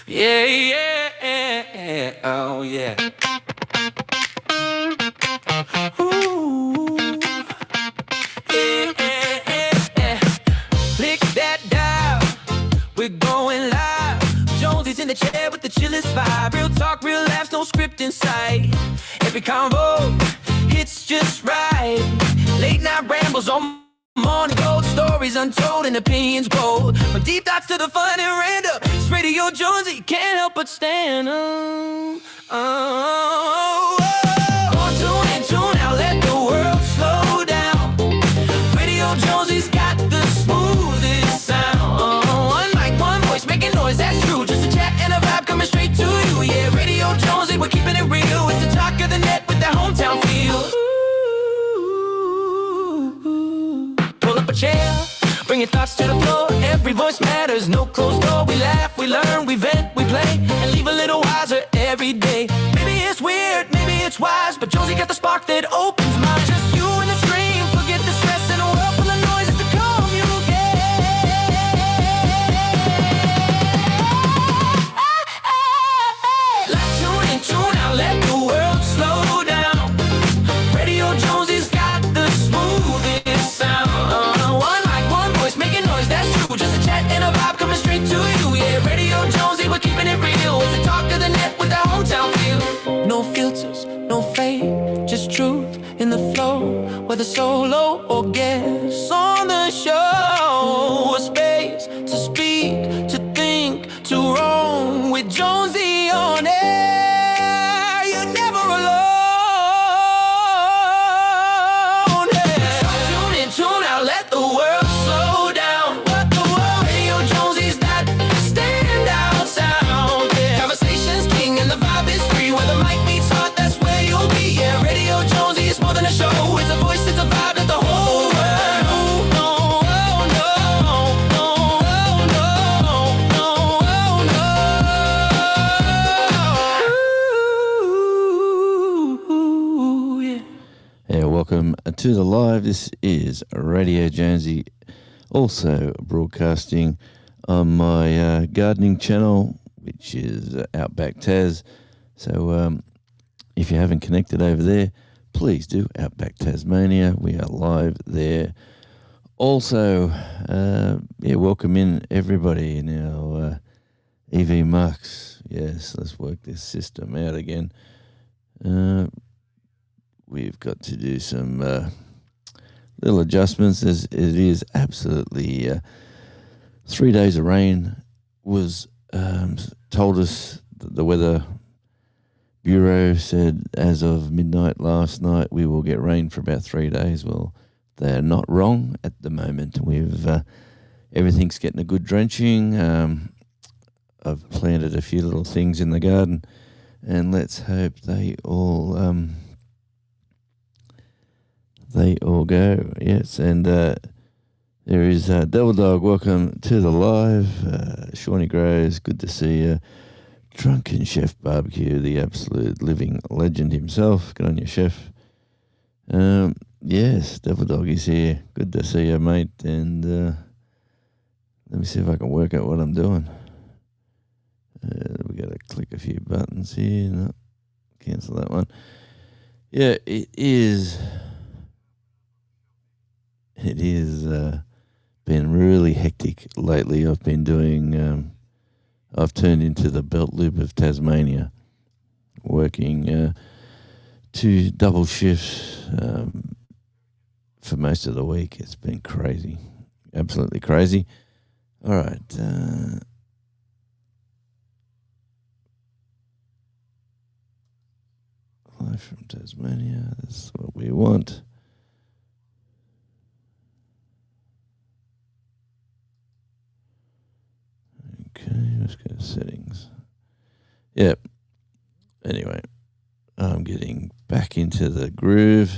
Yeah, yeah, oh yeah. Ooh, yeah, yeah. Click that dial, we're going live. Jonesy's in the chair with the chillest vibe. Real talk, real laughs, no script in sight. Every convo hits just right. Late night rambles on morning gold, stories untold and opinions bold. From deep thoughts to the fun and random, it's Radio Jonesy, can't help but stand on. Tune in, tune out, let the world slow down. Radio Jonesy's got the smoothest sound. One mic, one voice, making noise, that's true. Just a chat and a vibe coming straight to you. Yeah, Radio Jonesy, we're keeping it real. It's the talk of the net with that hometown feel. Pull up a chair, bring your thoughts to the floor. Every voice matters, no closed door. We laugh, we learn, we vent, we play, and leave a little wiser every day. Maybe it's weird, maybe it's wise, but Jonesy got the spark that opens minds. Just you and the stream, forget the stress in a world full of noise. It's the calm you get. Let's tune in, tune out, let the world slow down. Radio Jonesy's got the smoothest sound. One mic, one voice, making noise, that's true. Just a chat and a vibe coming straight to you. Yeah, Radio Jonesy, we're keeping it real. It's the talk of the net with that hometown feel. No filters, no fade, just truth in the flow. Whether solo or guest on the show, a space to speak, to think, to roam with Jonesy on air. You're never alone. Yeah. So tune in, tune out, let the world slow down. What the world? Radio Jonesy's that standout sound. Yeah. Conversations king and the vibe is free. Where the mic meets heart, that's where you'll be. Yeah, Radio Jonesy is more than a show. It's a voice, it's a vibe that the whole world. Yeah, welcome to the live. This is Radio Jonesy, also broadcasting on my gardening channel, which is Outback Tas. So if you haven't connected over there, please do. Outback Tasmania, we are live there. Also, welcome in everybody in our EV Mux. Yes, let's work this system out again. We've got to do some little adjustments, as it is absolutely 3 days of rain was told us. The Weather Bureau said as of midnight last night we will get rain for about 3 days. Well, they're not wrong at the moment. We've everything's getting a good drenching. I've planted a few little things in the garden, and let's hope they all go. Yes, and there is Devil Dog. Welcome to the live. Shawnee Grows, good to see you. Drunken Chef Barbecue, the absolute living legend himself. Good on you, Chef. Yes, Devil Dog is here. Good to see you, mate. And let me see if I can work out what I'm doing. We got to click a few buttons here. No, cancel that one. Yeah, it is. It is been really hectic lately. I've been doing. I've turned into the belt loop of Tasmania, working 2 double shifts for most of the week. It's been crazy, absolutely crazy. All right. Live from Tasmania. That's what we want. Okay, let's go to settings. Yep. Anyway, I'm getting back into the groove.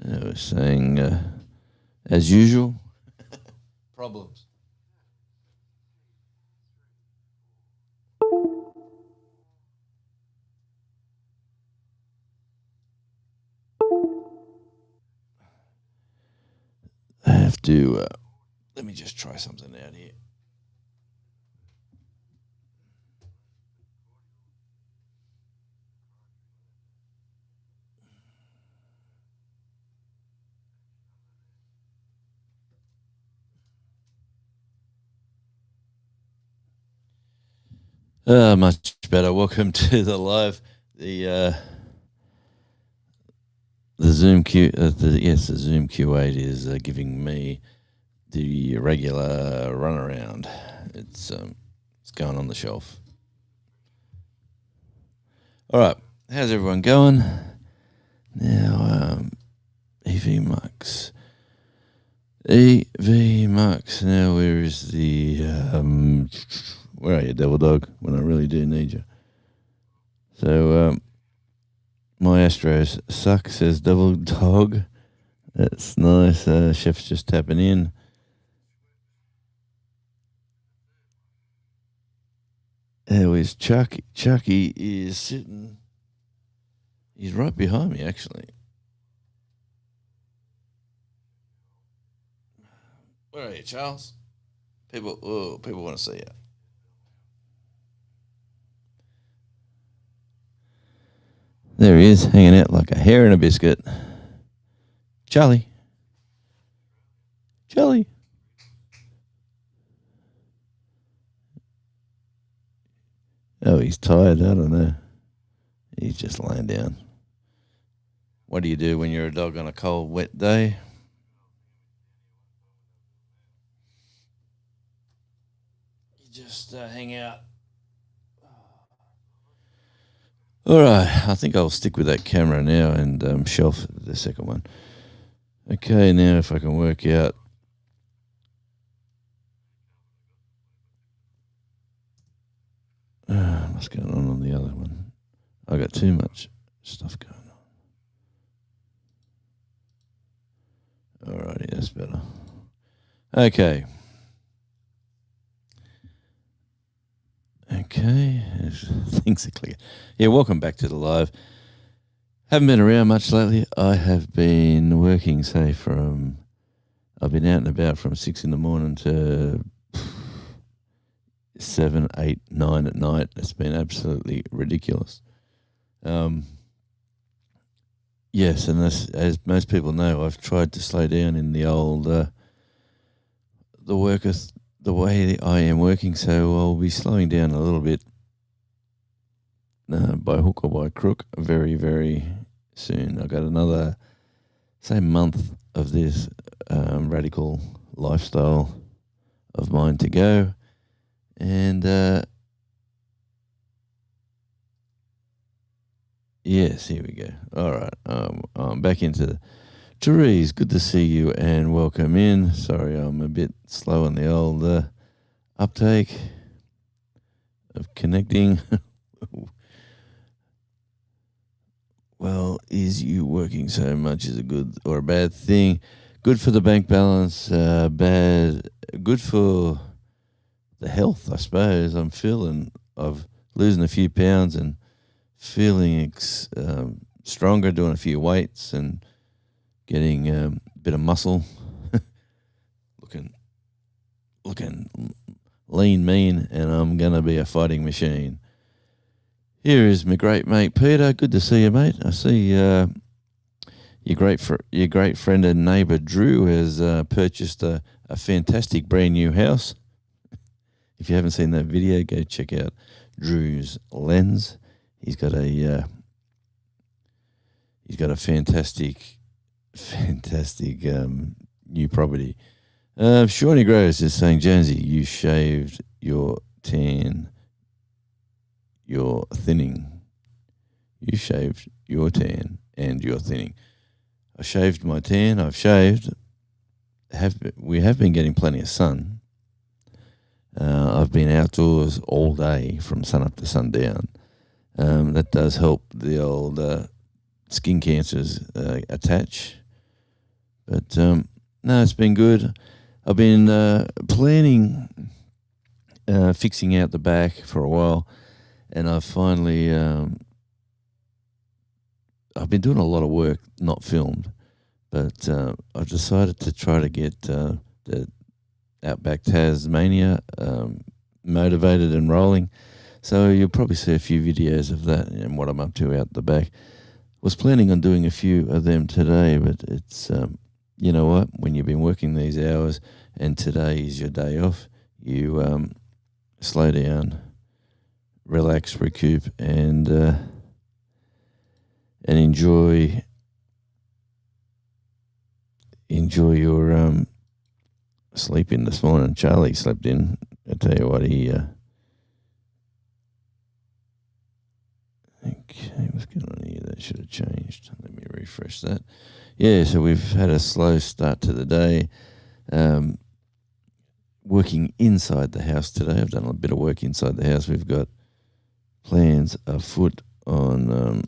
I was saying, as usual, problems. have to. Let me just try something out here. Much better. Welcome to the live. The Zoom the Zoom Q8 is giving me the regular runaround. It's going on the shelf. All right, how's everyone going? Now, EV Mux. Now, where is the where are you, devil dog? When I really do need you. So, my Astros suck, says devil dog. That's nice. Chef's just tapping in. There is Chucky. Chucky is sitting. He's right behind me, actually. Where are you, Charles? People want to see you. There he is, hanging out like a hair in a biscuit. Charlie. Oh, he's tired. I don't know. He's just laying down. What do you do when you're a dog on a cold, wet day? You just hang out. All right, I think I'll stick with that camera now and shelf the second one. Okay, now if I can work out. What's going on the other one? I got too much stuff going on. Alrighty, that's better. Okay. Things are clicking. Yeah, welcome back to the live. Haven't been around much lately. I have been working, I've been out and about from 6 a.m. to 7, 8, 9 at night. It's been absolutely ridiculous. Yes, and as most people know, I've tried to slow down in the old the way I am working, so I'll be slowing down a little bit by hook or by crook very, very soon. I've got another, month of this radical lifestyle of mine to go. And yes, here we go. All right, I'm back into Therese, good to see you and welcome in. Sorry, I'm a bit slow on the old uptake of connecting. Well, is you working so much is a good or a bad thing? Good for the bank balance, good for the health, I suppose. I'm feeling of losing a few pounds and feeling stronger, doing a few weights and getting a bit of muscle, looking lean, mean, and I'm going to be a fighting machine. Here is my great mate Peter. Good to see you, mate. I see your great friend and neighbour Drew has purchased a fantastic brand new house. If you haven't seen that video, go check out Drew's Lens. He's got a fantastic new property. Shawnee Gross is saying, Jonesy, you shaved your tan, your thinning. You shaved your tan and your thinning. I shaved my tan. I've shaved. We have been getting plenty of sun. I've been outdoors all day from sun up to sundown. That does help the old skin cancers attach. But no, it's been good. I've been planning fixing out the back for a while, and I've finally I've been doing a lot of work not filmed, But I've decided to try to get the Outback Tasmania motivated and rolling. So you'll probably see a few videos of that and what I'm up to out the back. Was planning on doing a few of them today, but it's you know what? When you've been working these hours and today is your day off, you slow down, relax, recoup, and enjoy your sleeping this morning. Charlie slept in. I tell you what, okay, what's going on here? That should have changed. Let me refresh that. Yeah, so we've had a slow start to the day. Working inside the house today. I've done a bit of work inside the house. We've got plans afoot on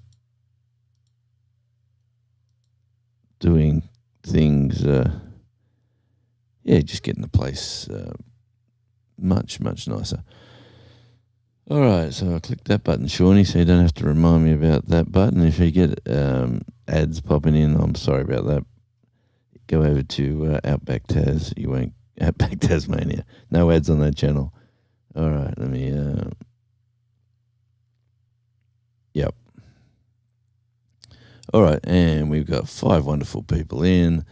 doing things. Just getting the place much, much nicer. All right, so I clicked that button, Shawnee, so you don't have to remind me about that button. If you get ads popping in, I'm sorry about that. Go over to Outback Tas. You won't Outback Tasmania. No ads on that channel. All right, let me. Yep. All right, and we've got 5 wonderful people in.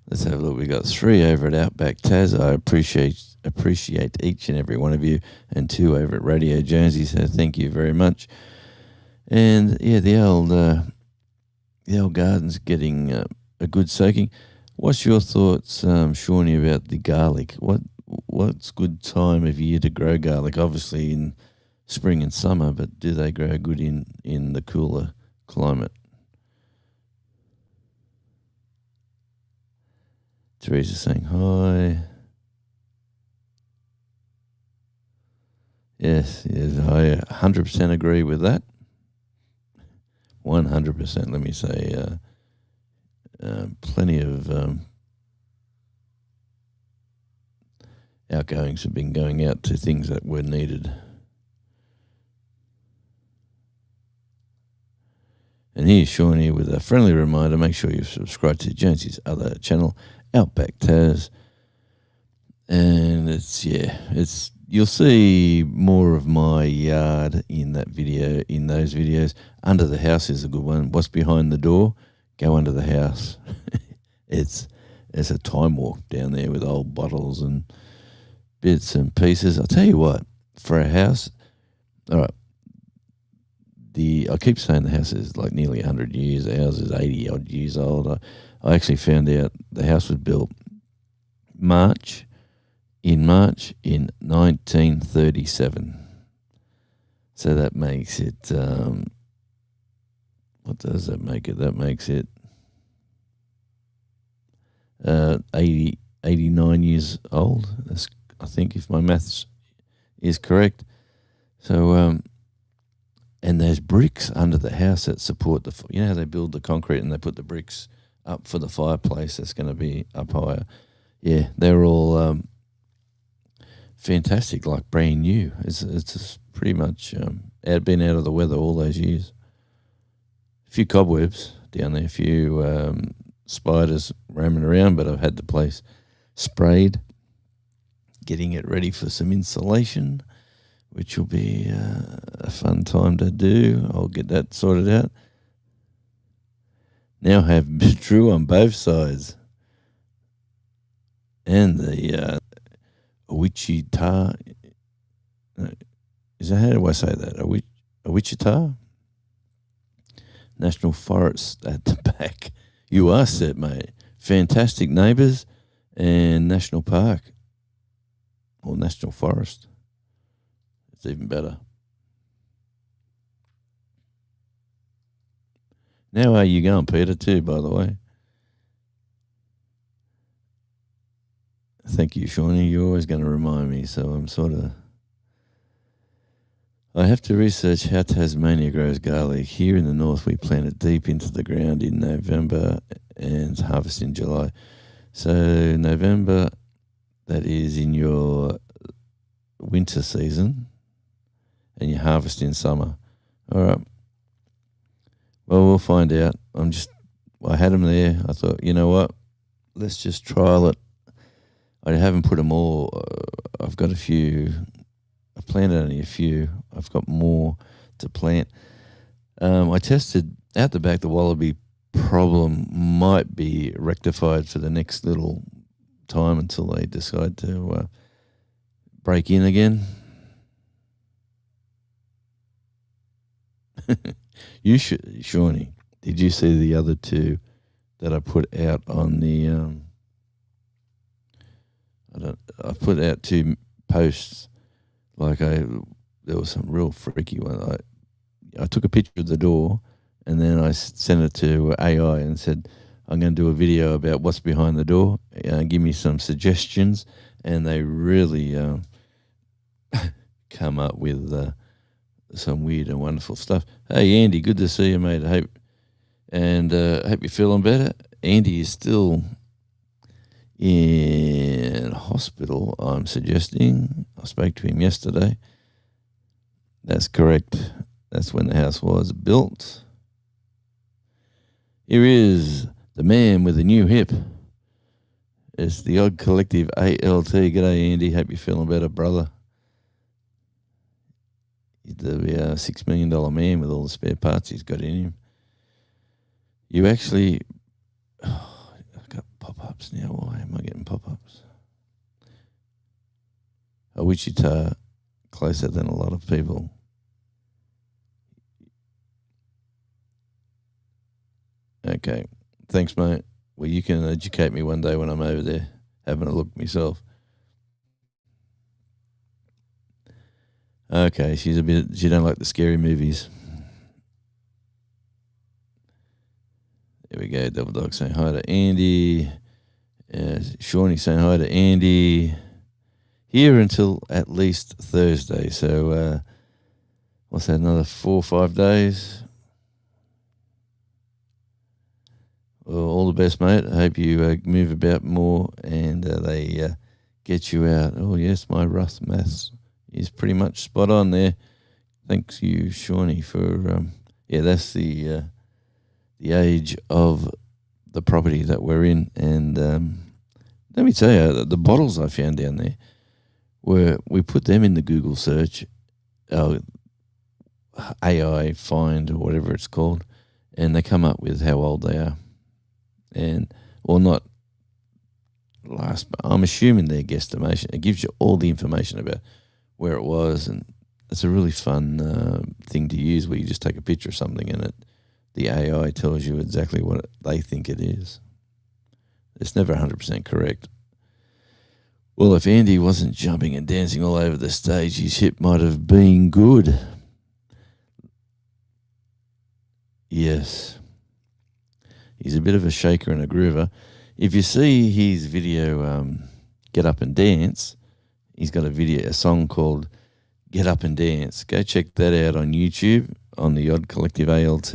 Let's have a look. We've got 3 over at Outback Tas. I appreciate each and every one of you, and 2 over at Radio Jonesy. So thank you very much. And yeah, the old garden's getting a good soaking. What's your thoughts, Shawnee, about the garlic? What's good time of year to grow garlic? Obviously in spring and summer, but do they grow good in the cooler climate? Teresa's saying hi. Yes, I 100% agree with that. 100%. Let me say, plenty of outgoings have been going out to things that were needed. And here's Shawnee with a friendly reminder. Make sure you subscribe to Jonesy's other channel, Outback Tas. And you'll see more of my yard in those videos. Under the house is a good one. What's behind the door? Go under the house. It's a time walk down there with old bottles and bits and pieces. I'll tell you what, for a house, all right, I keep saying the house is like nearly 100 years. Ours is 80 odd years old. I actually found out the house was built March in 1937. So that makes it, what does that make it? That makes it 89 years old. That's, I think, if my maths is correct. So, and there's bricks under the house that support you know how they build the concrete and they put the bricks up for the fireplace that's going to be up higher. Yeah, they're all fantastic, like brand new. It's just pretty much been out of the weather all those years. A few cobwebs down there, a few spiders roaming around, but I've had the place sprayed, getting it ready for some insulation, which will be a fun time to do. I'll get that sorted out. Now I have Drew on both sides. And the Wichita, how do I say that? Wichita National Forest at the back. You are set, mate. Fantastic neighbours and National Park or National Forest. It's even better. Now, how are you going, Peter, too, by the way? Thank you, Shawnee. You're always going to remind me, so I'm sort of... I have to research how Tasmania grows garlic. Here in the north, we plant it deep into the ground in November and harvest in July. So November, that is in your winter season, and you harvest in summer. All right. Well, we'll find out. I'm just I had them there. I thought, you know what? Let's just trial it. I haven't put them all. I've got a few. I planted only a few. I've got more to plant. I tested out the back. The wallaby problem might be rectified for the next little time until they decide to break in again. You should, Shawnee. Did you see the other two that I put out on the? I put out two posts. There was some real freaky one. I took a picture of the door, and then I sent it to AI and said, "I'm going to do a video about what's behind the door. Give me some suggestions." And they really come up with some weird and wonderful stuff. Hey, Andy, good to see you, mate. I hope you're feeling better. Andy is still in hospital, I'm suggesting. I spoke to him yesterday. That's correct. That's when the house was built. Here is the man with the new hip. It's the Odd Collective ALT. G'day, Andy. Hope you're feeling better, brother. He's the $6 million man with all the spare parts he's got in him. You actually... Oh, I've got pop-ups now. Why am I getting pop-ups? Wichita, closer than a lot of people. Okay. Thanks, mate. Well, you can educate me one day when I'm over there having a look myself. Okay, she don't like the scary movies. There we go. Double Dog saying hi to Andy. Shawnee saying hi to Andy. Here until at least Thursday. So, what's that, another 4 or 5 days? Well, all the best, mate. I hope you move about more and they get you out. Oh, yes, my rough maths is pretty much spot on there. Thanks you, Shawnee, for... that's the age of the property that we're in. And let me tell you, the bottles I found down there, we put them in the Google search, AI find or whatever it's called, and they come up with how old they are. And, well, not last, but I'm assuming their guesstimation. It gives you all the information about where it was, and it's a really fun thing to use where you just take a picture of something and the AI tells you exactly what they think it is. It's never 100% correct. Well, if Andy wasn't jumping and dancing all over the stage, his hip might have been good. Yes. He's a bit of a shaker and a groover. If you see his video, Get Up and Dance, he's got a song called Get Up and Dance. Go check that out on YouTube, on the Odd Collective ALT.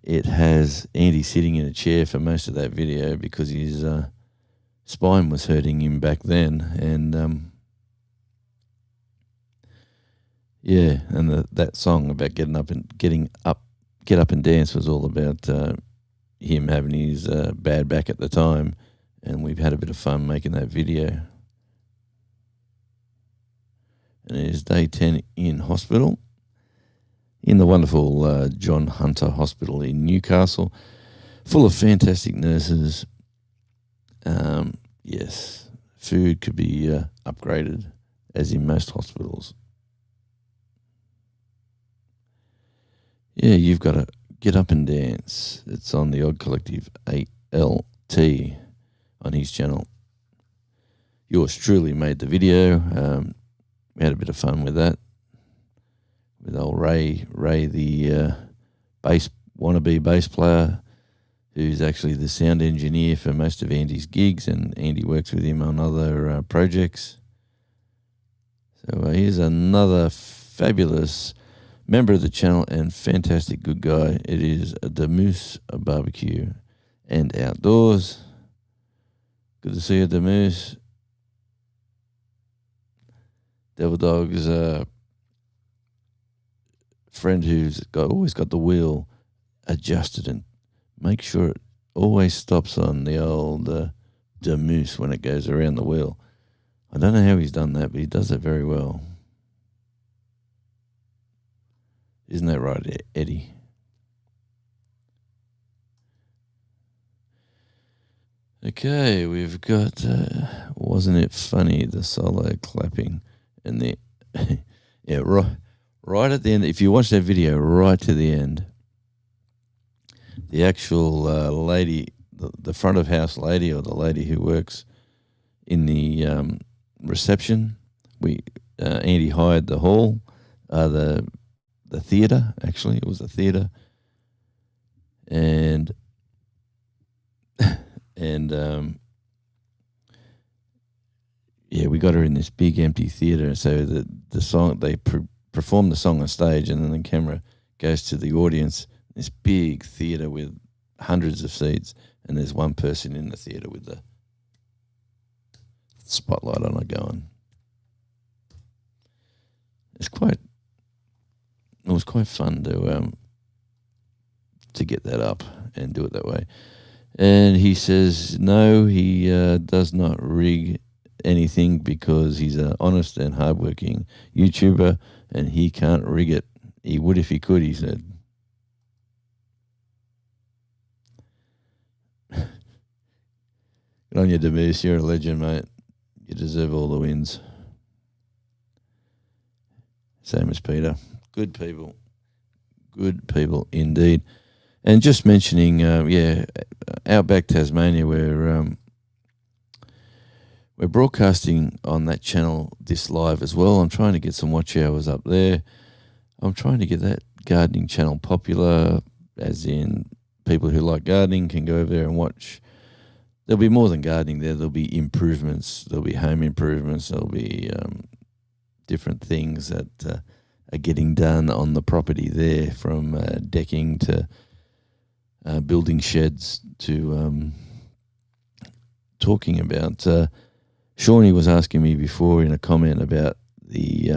It has Andy sitting in a chair for most of that video because his spine was hurting him back then. And, and that song about Get Up and Dance was all about him having his bad back at the time, and we've had a bit of fun making that video. And it is day 10 in hospital, in the wonderful John Hunter Hospital in Newcastle, full of fantastic nurses. Yes, food could be upgraded, as in most hospitals. Yeah, you've got to Get Up and Dance. It's on the Odd Collective ALT on his channel. Yours truly made the video. We had a bit of fun with that. With old Ray the wannabe bass player, who's actually the sound engineer for most of Andy's gigs, and Andy works with him on other projects. So here's another fabulous member of the channel and fantastic good guy. It is the Moose Barbecue and Outdoors. Good to see you, the Moose. Devil Dog's friend who's always got the wheel adjusted and make sure it always stops on the old Moose when it goes around the wheel. I don't know how he's done that, but he does it very well. Isn't that right, Eddie? Okay, we've got wasn't it funny, the solo clapping and the yeah, right at the end. If you watch that video right to the end, the actual lady, the front of house lady, or the lady who works in the reception, Andy hired the hall, the theatre. Actually, it was a theatre, and yeah, we got her in this big empty theatre. So the song, they perform the song on stage, and then the camera goes to the audience. This big theatre with hundreds of seats, and there's one person in the theatre with the spotlight on it going. It was quite fun to get that up and do it that way. And he says no, he does not rig anything because he's an honest and hardworking YouTuber, and he can't rig it. He would if he could, he said. Good on you, Demise. You're a legend, mate. You deserve all the wins. Same as Peter. Good people. Good people indeed. And just mentioning, Outback Tasmania, we're broadcasting on that channel this live as well. I'm trying to get some watch hours up there. I'm trying to get that gardening channel popular, as in people who like gardening can go over there and watch. There'll be more than gardening there. There'll be improvements. There'll be home improvements. There'll be different things that are getting done on the property there, from decking to building sheds to talking about. Shawnee was asking me before in a comment about the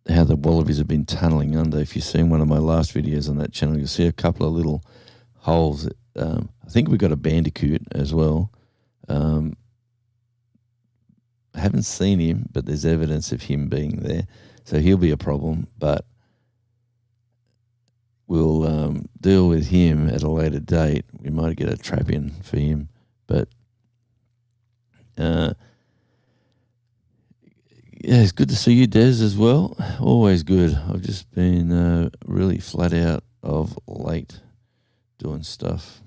how the wallabies have been tunnelling under. If you've seen one of my last videos on that channel, you'll see a couple of little holes. I think we've got a bandicoot as well. I haven't seen him, but there's evidence of him being there. So he'll be a problem, but we'll deal with him at a later date. We might get a trap in for him, but yeah, it's good to see you, Des, as well. Always good. I've just been really flat out of late doing stuff.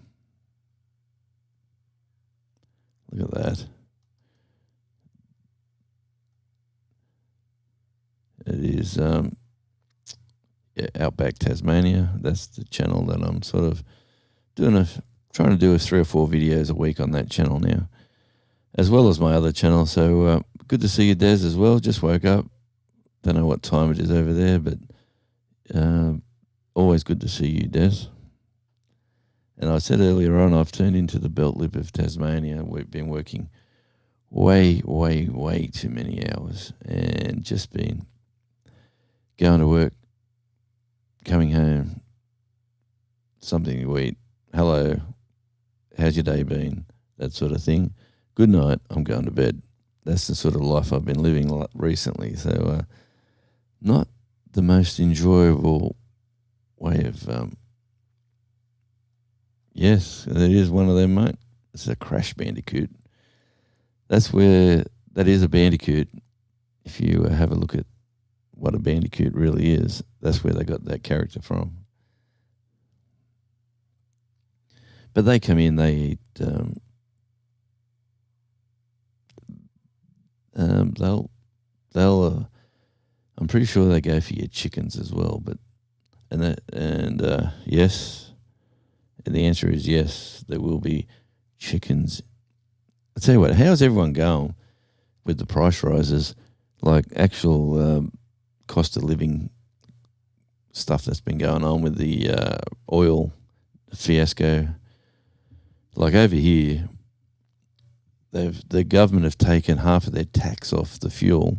Look at that. It is Outback Tasmania. That's the channel that I'm sort of trying to do 3 or 4 videos a week on that channel now, as well as my other channel. So good to see you, Des, as well. Just woke up. Don't know what time it is over there, but always good to see you, Des. And I said earlier on, I've turned into the belt lip of Tasmania. We've been working way, way, way too many hours, and just been going to work, coming home, something to eat, hello, how's your day been, that sort of thing. Good night, I'm going to bed. That's the sort of life I've been living recently. So not the most enjoyable way of... yes, it is one of them, mate. It's a Crash Bandicoot. That is a bandicoot. If you have a look at what a bandicoot really is, that's where they got that character from. But they come in, they eat... I'm pretty sure they go for your chickens as well, yes, and the answer is yes, there will be chickens. I tell you what, how's everyone going with the price rises, like actual cost of living stuff that's been going on with the oil fiasco? Like over here, the government have taken half of their tax off the fuel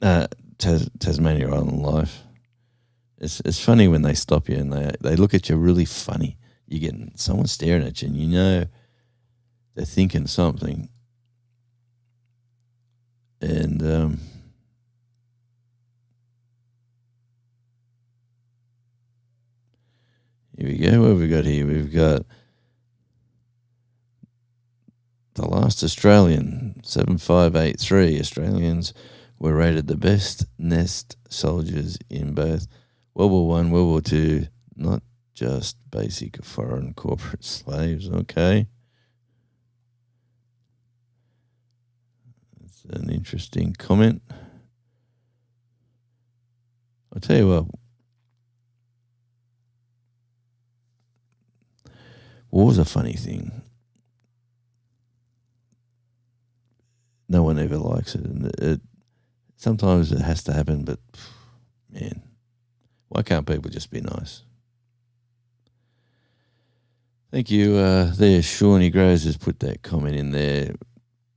Tasmania Island Life. It's funny when they stop you and they look at you really funny. You're getting someone staring at you, and you know they're thinking something. And here we go. What have we got here? We've got the last Australian, 7583. Australians were rated the best nest soldiers in both World War One, World War Two, not just basic foreign corporate slaves. Okay. That's an interesting comment. I'll tell you what, war's a funny thing. No one ever likes it. And sometimes it has to happen, but man, why can't people just be nice? Thank you. There, Shawnee Grows has put that comment in there.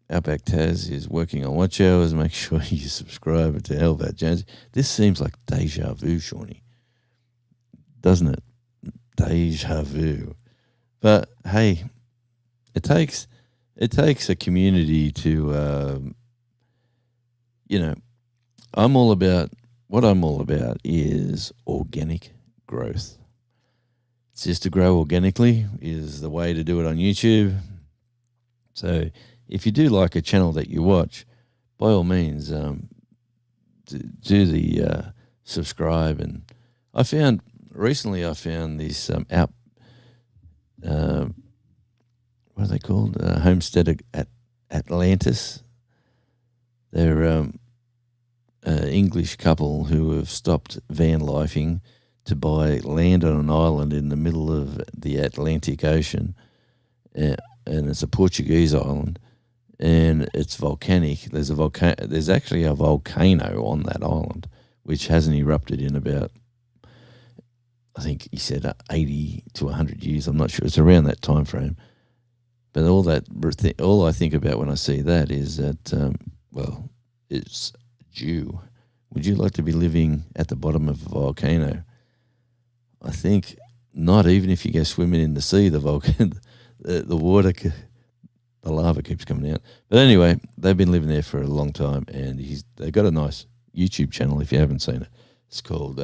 Outback Taz is working on watch hours. Make sure you subscribe to Outback Jones. This seems like deja vu, Shawnee. Doesn't it? Deja vu. But hey, it takes a community to, I'm all about is organic growth. It's just to grow organically is the way to do it on YouTube. So if you do like a channel that you watch, by all means, do the subscribe. And I found this what are they called? Homestead at Atlantis. They're English couple who have stopped van lifing to buy land on an island in the middle of the Atlantic Ocean, and it's a Portuguese island, and it's volcanic. There's actually a volcano on that island, which hasn't erupted in about, I think he said 80 to 100 years. I'm not sure. It's around that time frame. But all I think about when I see that is that, it's Jew. Would you like to be living at the bottom of a volcano? I think not. Even if you go swimming in the sea, the water, the lava keeps coming out. But anyway, they've been living there for a long time, and they've got a nice YouTube channel. If you haven't seen it, it's called.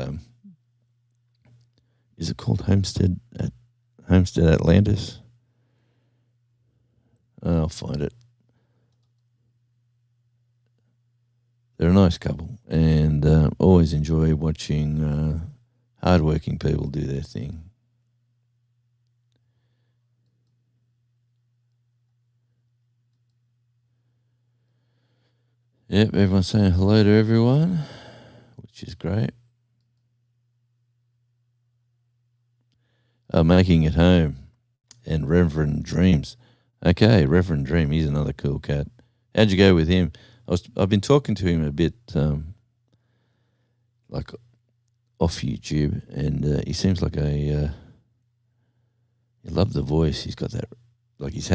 Is it called Homestead Atlantis? I'll find it. They're a nice couple, and always enjoy watching hardworking people do their thing. Yep, everyone's saying hello to everyone, which is great. Making it home, and Reverend Dreams. Okay, Reverend Dream, he's another cool cat. How'd you go with him? I've been talking to him a bit, like off YouTube, and he seems like he loved the voice. He's got that, like he's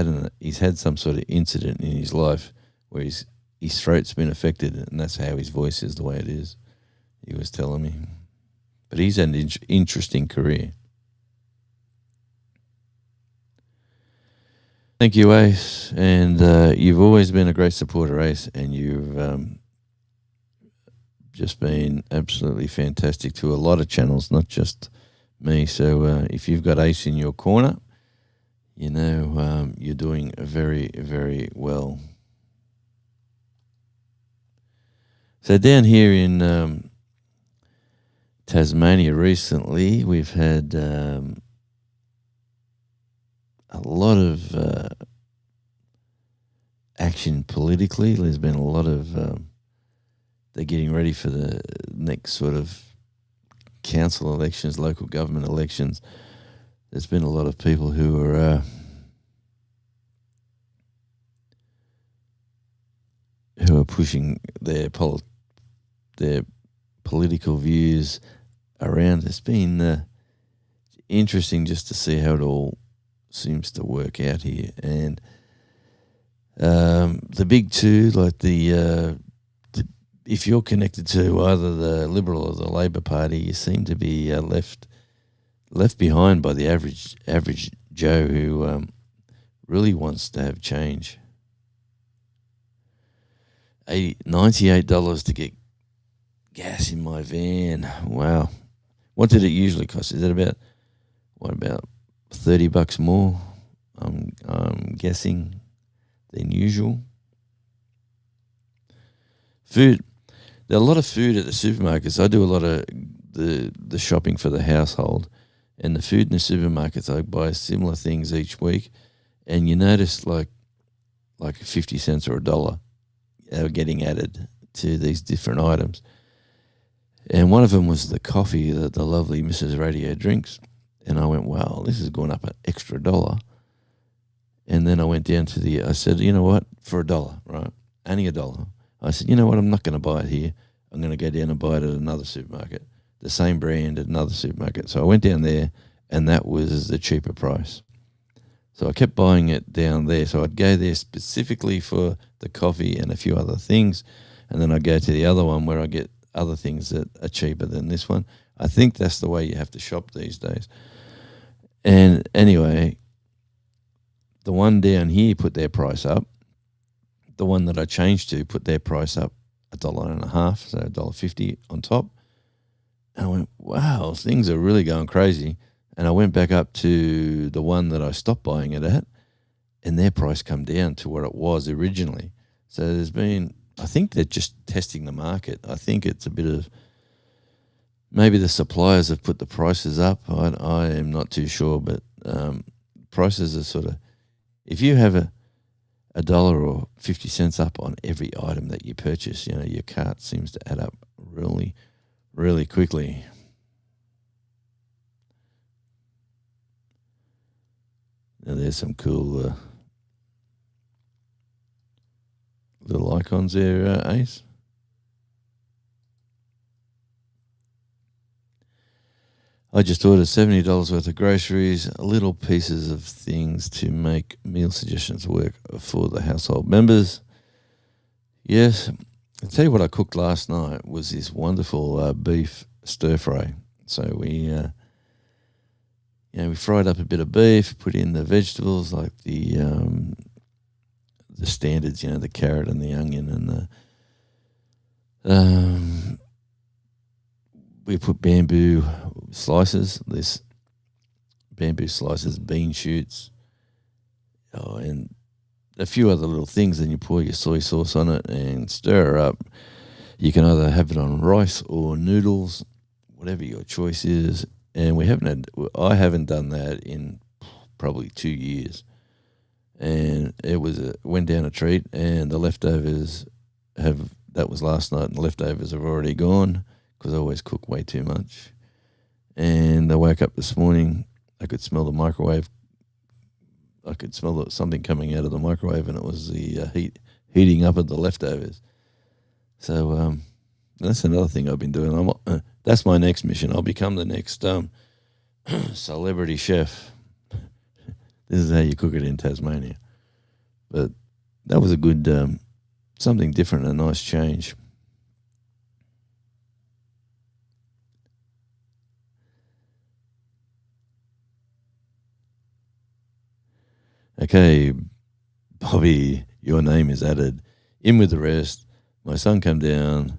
had some sort of incident in his life where his throat's been affected, and that's how his voice is the way it is. He was telling me, but he's had an interesting career. Thank you, Ace, and you've always been a great supporter, Ace, and you've just been absolutely fantastic to a lot of channels, not just me. So if you've got Ace in your corner, you're doing very, very well. So down here in Tasmania recently, we've had a lot of action politically. There's been a lot of they're getting ready for the next sort of council elections, local government elections. There's been a lot of people who are pushing their political views around. It's been interesting just to see how it all seems to work out here. And the big two, like the if you're connected to either the Liberal or the Labor Party, you seem to be left behind by the average Joe who really wants to have change. $98 to get gas in my van. Wow. What did it usually cost? Is it about $30 more? I'm guessing than usual. Food. There are a lot of food at the supermarkets. I do a lot of the shopping for the household, and the food in the supermarkets, I buy similar things each week, and you notice like 50 cents or $1 are getting added to these different items. And one of them was the coffee that the lovely Mrs. Radio drinks. And I went, wow, this has gone up an extra $1. And then I went down to I said, you know what, for $1, right, only $1. I said, you know what, I'm not going to buy it here. I'm going to go down and buy it at another supermarket, the same brand at another supermarket. So I went down there, and that was the cheaper price. So I kept buying it down there. So I'd go there specifically for the coffee and a few other things, and then I'd go to the other one where I get other things that are cheaper than this one. I think that's the way you have to shop these days. And anyway, the one down here put their price up. The one that I changed to put their price up $1.50, so $1.50 on top. And I went, wow, things are really going crazy. And I went back up to the one that I stopped buying it at, and their price come down to what it was originally. So I think they're just testing the market. I think it's a bit of, maybe the suppliers have put the prices up. I am not too sure, but prices are sort of, if you have a $1 or 50 cents up on every item that you purchase, your cart seems to add up really, really quickly. Now there's some cool little icons there, Ace. I just ordered $70 worth of groceries, little pieces of things to make meal suggestions work for the household members. Yes, I'll tell you what I cooked last night was this wonderful beef stir fry. So we fried up a bit of beef, put in the vegetables like the standards, the carrot and the onion and the we put bamboo slices, bean shoots, and a few other little things. Then you pour your soy sauce on it and stir it up. You can either have it on rice or noodles, whatever your choice is. And I haven't done that in probably 2 years. And it went down a treat, and the leftovers that was last night, and the leftovers have already gone, because I always cook way too much. And I woke up this morning, I could smell the microwave. I could smell something coming out of the microwave, and it was the heating up of the leftovers. So that's another thing I've been doing. That's my next mission. I'll become the next celebrity chef. This is how you cook it in Tasmania. But that was a good, something different, a nice change. Okay, Bobby, your name is added. In with the rest. My son come down.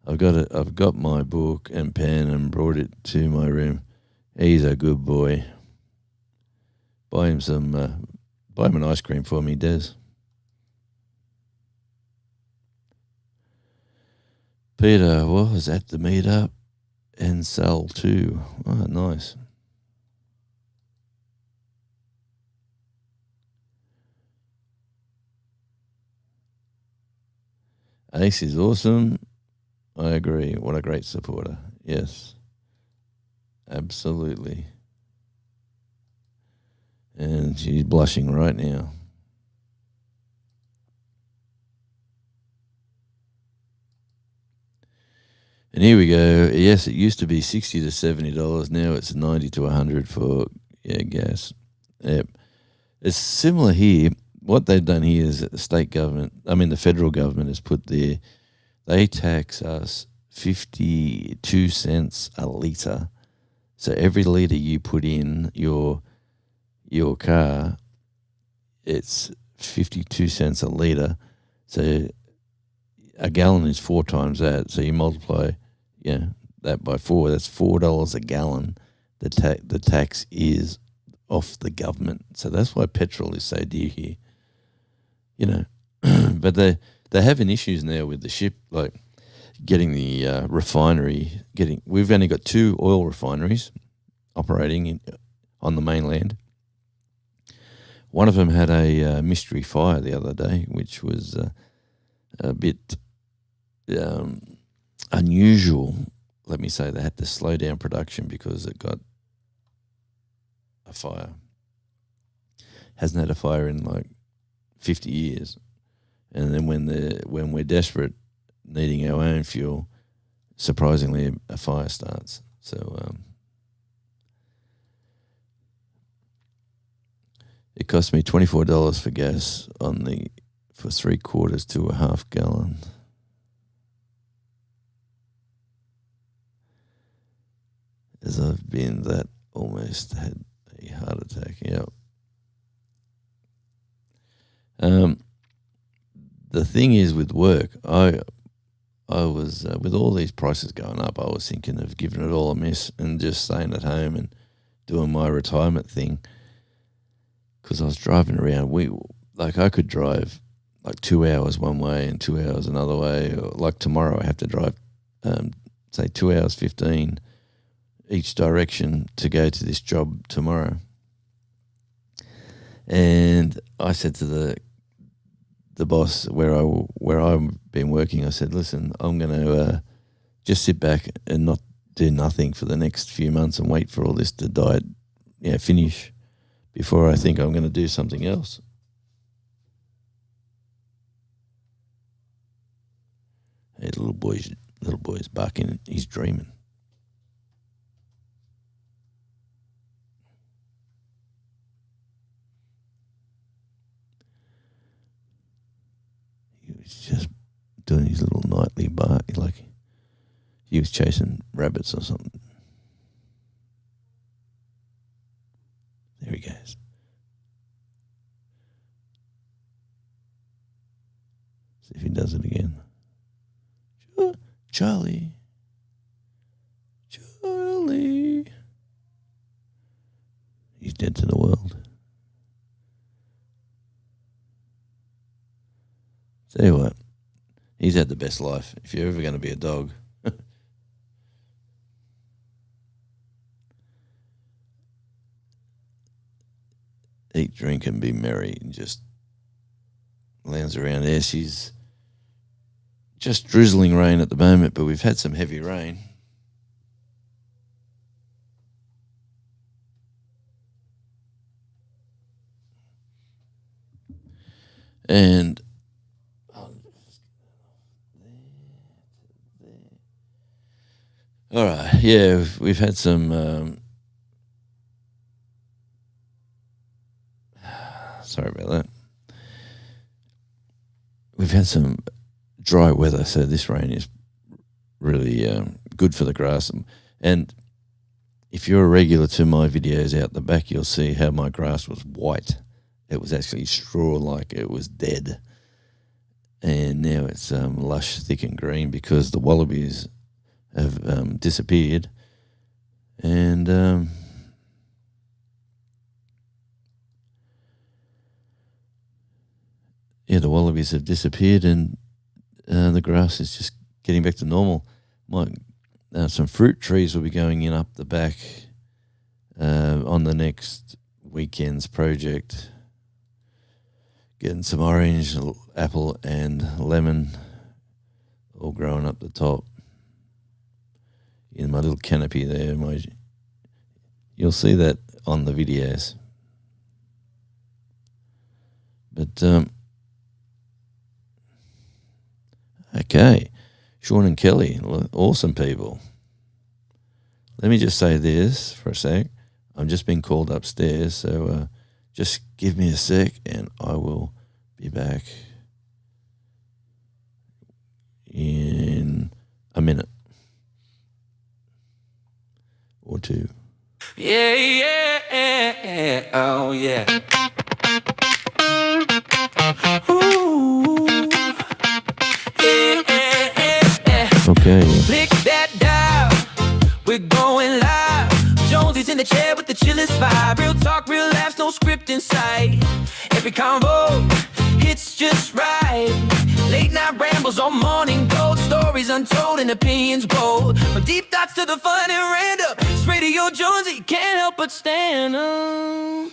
I've got my book and pen and brought it to my room. He's a good boy. Buy him an ice cream for me, Des. Peter was at the meetup and Sal too. Oh, nice. Ace is awesome. I agree. What a great supporter. Yes. Absolutely. And she's blushing right now. And here we go. Yes, it used to be $60 to $70. Now it's $90 to $100 for gas. Yep. It's similar here. What they've done here is that the federal government has put they they tax us 52 cents a litre. So every litre you put in your car, it's 52 cents a litre. So a gallon is 4 times that. So you multiply that by 4. That's $4 a gallon. The tax is off the government. So that's why petrol is so dear here. But they're having issues now with the ship, like getting the refinery. We've only got 2 oil refineries operating on the mainland. One of them had a mystery fire the other day, which was a bit unusual. Let me say they had to slow down production because it got a fire. Hasn't had a fire in like 50 years. And then when we're desperate, needing our own fuel, surprisingly a fire starts. So it cost me $24 for gas for 3/4 to a half gallon. As I've been almost had a heart attack. Yeah. The thing is with work, I was with all these prices going up, I was thinking of giving it all a miss and just staying at home and doing my retirement thing. Because I was driving around, I could drive like 2 hours one way and 2 hours another way. Or like tomorrow, I have to drive, say 2 hours 15 each direction to go to this job tomorrow. And I said to the boss where I've been working, I said, listen, I'm going to just sit back and not do nothing for the next few months and wait for all this to finish before I think I'm going to do something else. Hey, little boy's barking. He's dreaming. He was just doing his little nightly bark, like he was chasing rabbits or something. There he goes. See if he does it again. Charlie. He's dead to the world. Tell you what, he's had the best life. If you're ever going to be a dog, eat, drink, and be merry, and just lands around there. She's just drizzling rain at the moment, but we've had some heavy rain. And all right, yeah, we've had some. Sorry about that. We've had some dry weather, so this rain is really good for the grass. And if you're a regular to my videos out the back, you'll see how my grass was white. It was actually straw-like. It was dead. And now it's lush, thick and green because the wallabies have disappeared. And the wallabies have disappeared and the grass is just getting back to normal. Some fruit trees will be going in up the back on the next weekend's project. Getting some orange, apple and lemon all growing up the top. In my little canopy there, you'll see that on the videos. But okay, Sean and Kelly, awesome people. Let me just say this for a sec. I'm just being called upstairs, so just give me a sec and I will be back. Yeah. a minute or two. Yeah, yeah, oh yeah. Ooh, yeah. Okay. Click that dial, we're going live. Jonesy's in the chair with the chillest vibe. Real talk, real laughs, no script in sight. Every convo hits just right. Late night rambles on morning gold. Stories untold and opinions bold. From deep thoughts to the fun and random, it's Radio Jonesy, can't help but stand on.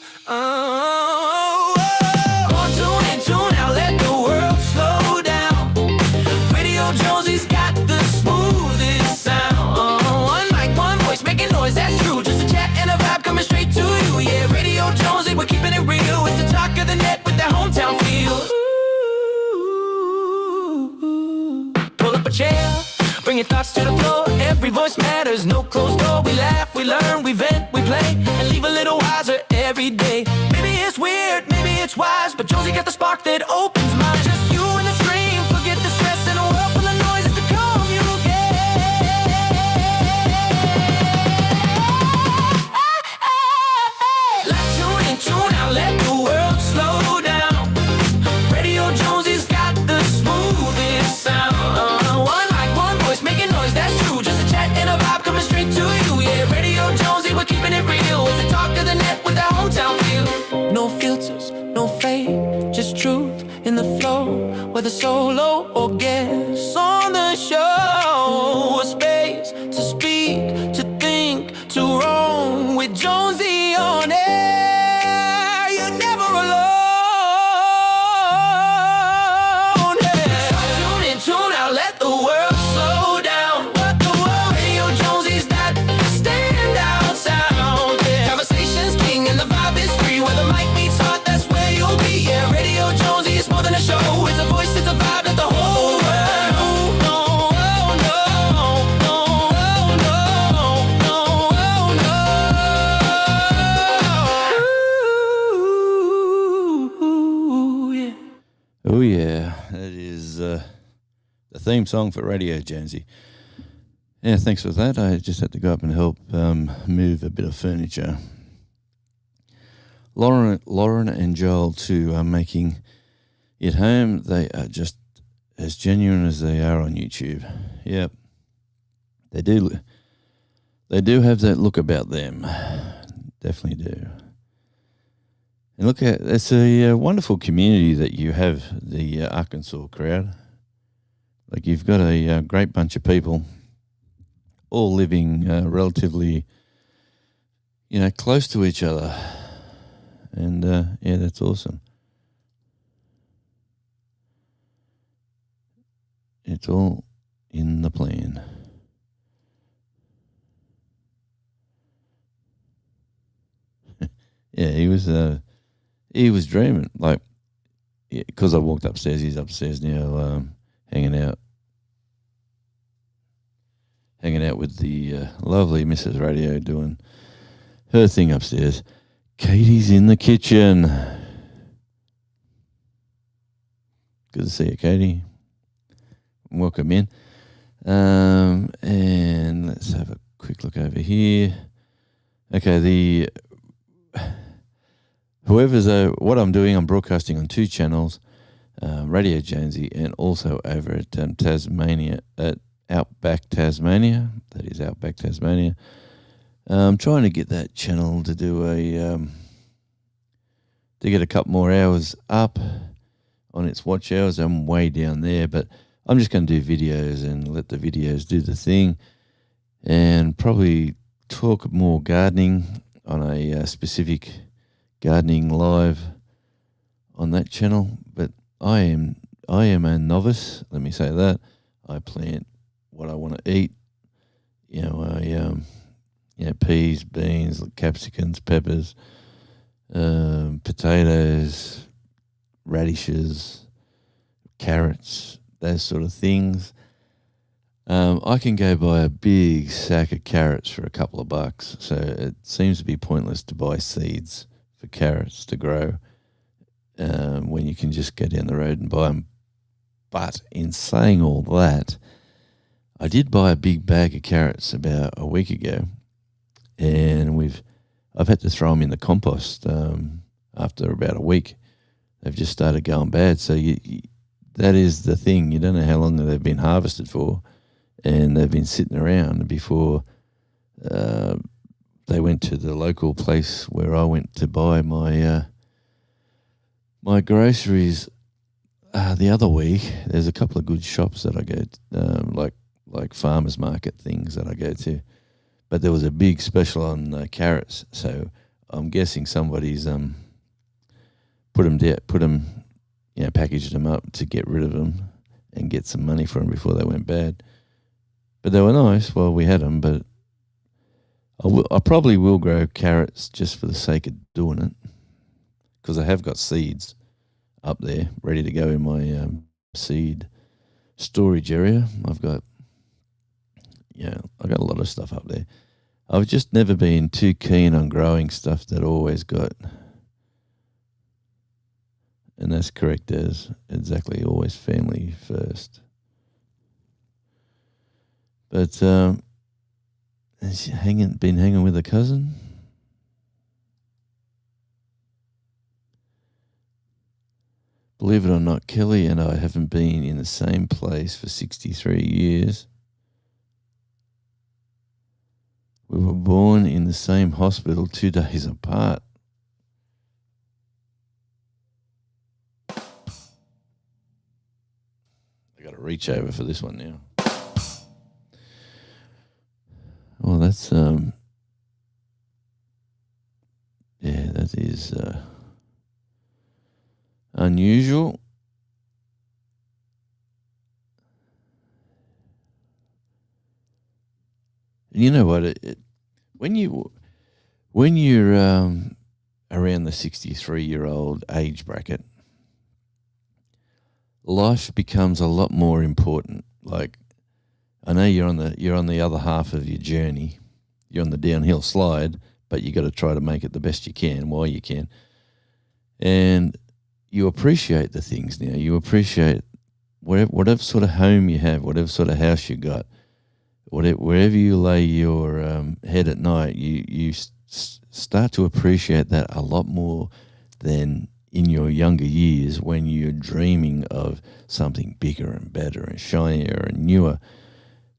Tune in, tune out, let the world slow down. Radio Jonesy's got the smoothest sound. One mic, one voice, making noise, that's true. Just a chat and a vibe coming straight to you. Yeah, Radio Jonesy, we're keeping it real. It's the talk of the net with that hometown feel. Pull up a chair, bring your thoughts to the floor. Every voice matters, no closed door. We laugh, we learn, we vent, we play, and leave a little wiser every day. Maybe it's weird, maybe it's wise, but Jonesy got the spark that opens mine. Just you and the stream, forget the stress in a world full of noises to communicate. Let's tune in, tune out, let the world slow down. Radio Jonesy's got the smoothest sound. One mic, one voice, making noise, that's true. Just a chat and a vibe coming straight to you. Yeah, Radio Jonesy, we're keeping it real. It's the talk of the net with that hometown feel. No filters, no fade, just truth in the flow. Whether solo or guest on the show, a space to speak, to think, to roam with Jonesy on air. You're never alone. Yeah. Tune in, tune out, let the world slow down. What the world? Radio Jonesy's that standout sound. Yeah. Conversations king and the vibe is free. Where the mic meets heart, that's where you'll be. Yeah, Radio Jonesy is more than a show. It's a voice, it's a vibe that the whole world. Oh yeah, that is the theme song for Radio Jonesy. Yeah, thanks for that. I just had to go up and help move a bit of furniture. Lauren and Joel too are making it home. They are just as genuine as they are on YouTube. Yep, they do. They do have that look about them. Definitely do. And look at it's a wonderful community that you have, the Arkansas crowd. Like you've got a great bunch of people, all living relatively, close to each other, and yeah, that's awesome. It's all in the plan. Yeah, he was dreaming, like, because I walked upstairs. He's upstairs now, hanging out with the lovely Mrs. Radio doing her thing upstairs. Katie's in the kitchen. Good to see you, Katie. Welcome in. And let's have a quick look over here. Okay, what I'm doing, I'm broadcasting on two channels, Radio Jonesy and also over at Tasmania, at Outback Tasmania. That is Outback Tasmania. I'm trying to get that channel to do to get a couple more hours up on its watch hours. I'm way down there, but I'm just going to do videos and let the videos do the thing, and probably talk more gardening on a specific gardening live on that channel. But I am a novice, let me say that. I plant what I want to eat. Peas, beans, capsicums, peppers, potatoes, radishes, carrots, those sort of things. I can go buy a big sack of carrots for a couple of bucks, so it seems to be pointless to buy seeds for carrots to grow when you can just go down the road and buy them. But in saying all that, I did buy a big bag of carrots about a week ago, and I've had to throw them in the compost after about a week. They've just started going bad. So that is the thing. You don't know how long they've been harvested for, and they've been sitting around before they went to the local place where I went to buy my groceries the other week. There's a couple of good shops that I go to, like farmers market things that I go to. But there was a big special on carrots, so I'm guessing somebody's packaged them up to get rid of them and get some money for them before they went bad. But they were nice while we had them. But I probably will grow carrots just for the sake of doing it, because I have got seeds up there ready to go in my seed storage area. I've got a lot of stuff up there. I've just never been too keen on growing stuff that always got, and that's correct as exactly, always family first. But has been hanging with a cousin? Believe it or not, Kelly and I haven't been in the same place for 63 years. We were born in the same hospital 2 days apart. I got to reach over for this one now. Well, that's that is unusual. And you know what? When you're around the 63-year-old age bracket, life becomes a lot more important. Like, I know you're on the other half of your journey. You're on the downhill slide, but you got to try to make it the best you can while you can. And you appreciate the things now. You appreciate whatever sort of home you have, whatever sort of house you got, wherever you lay your head at night, you start to appreciate that a lot more than in your younger years when you're dreaming of something bigger and better and shinier and newer.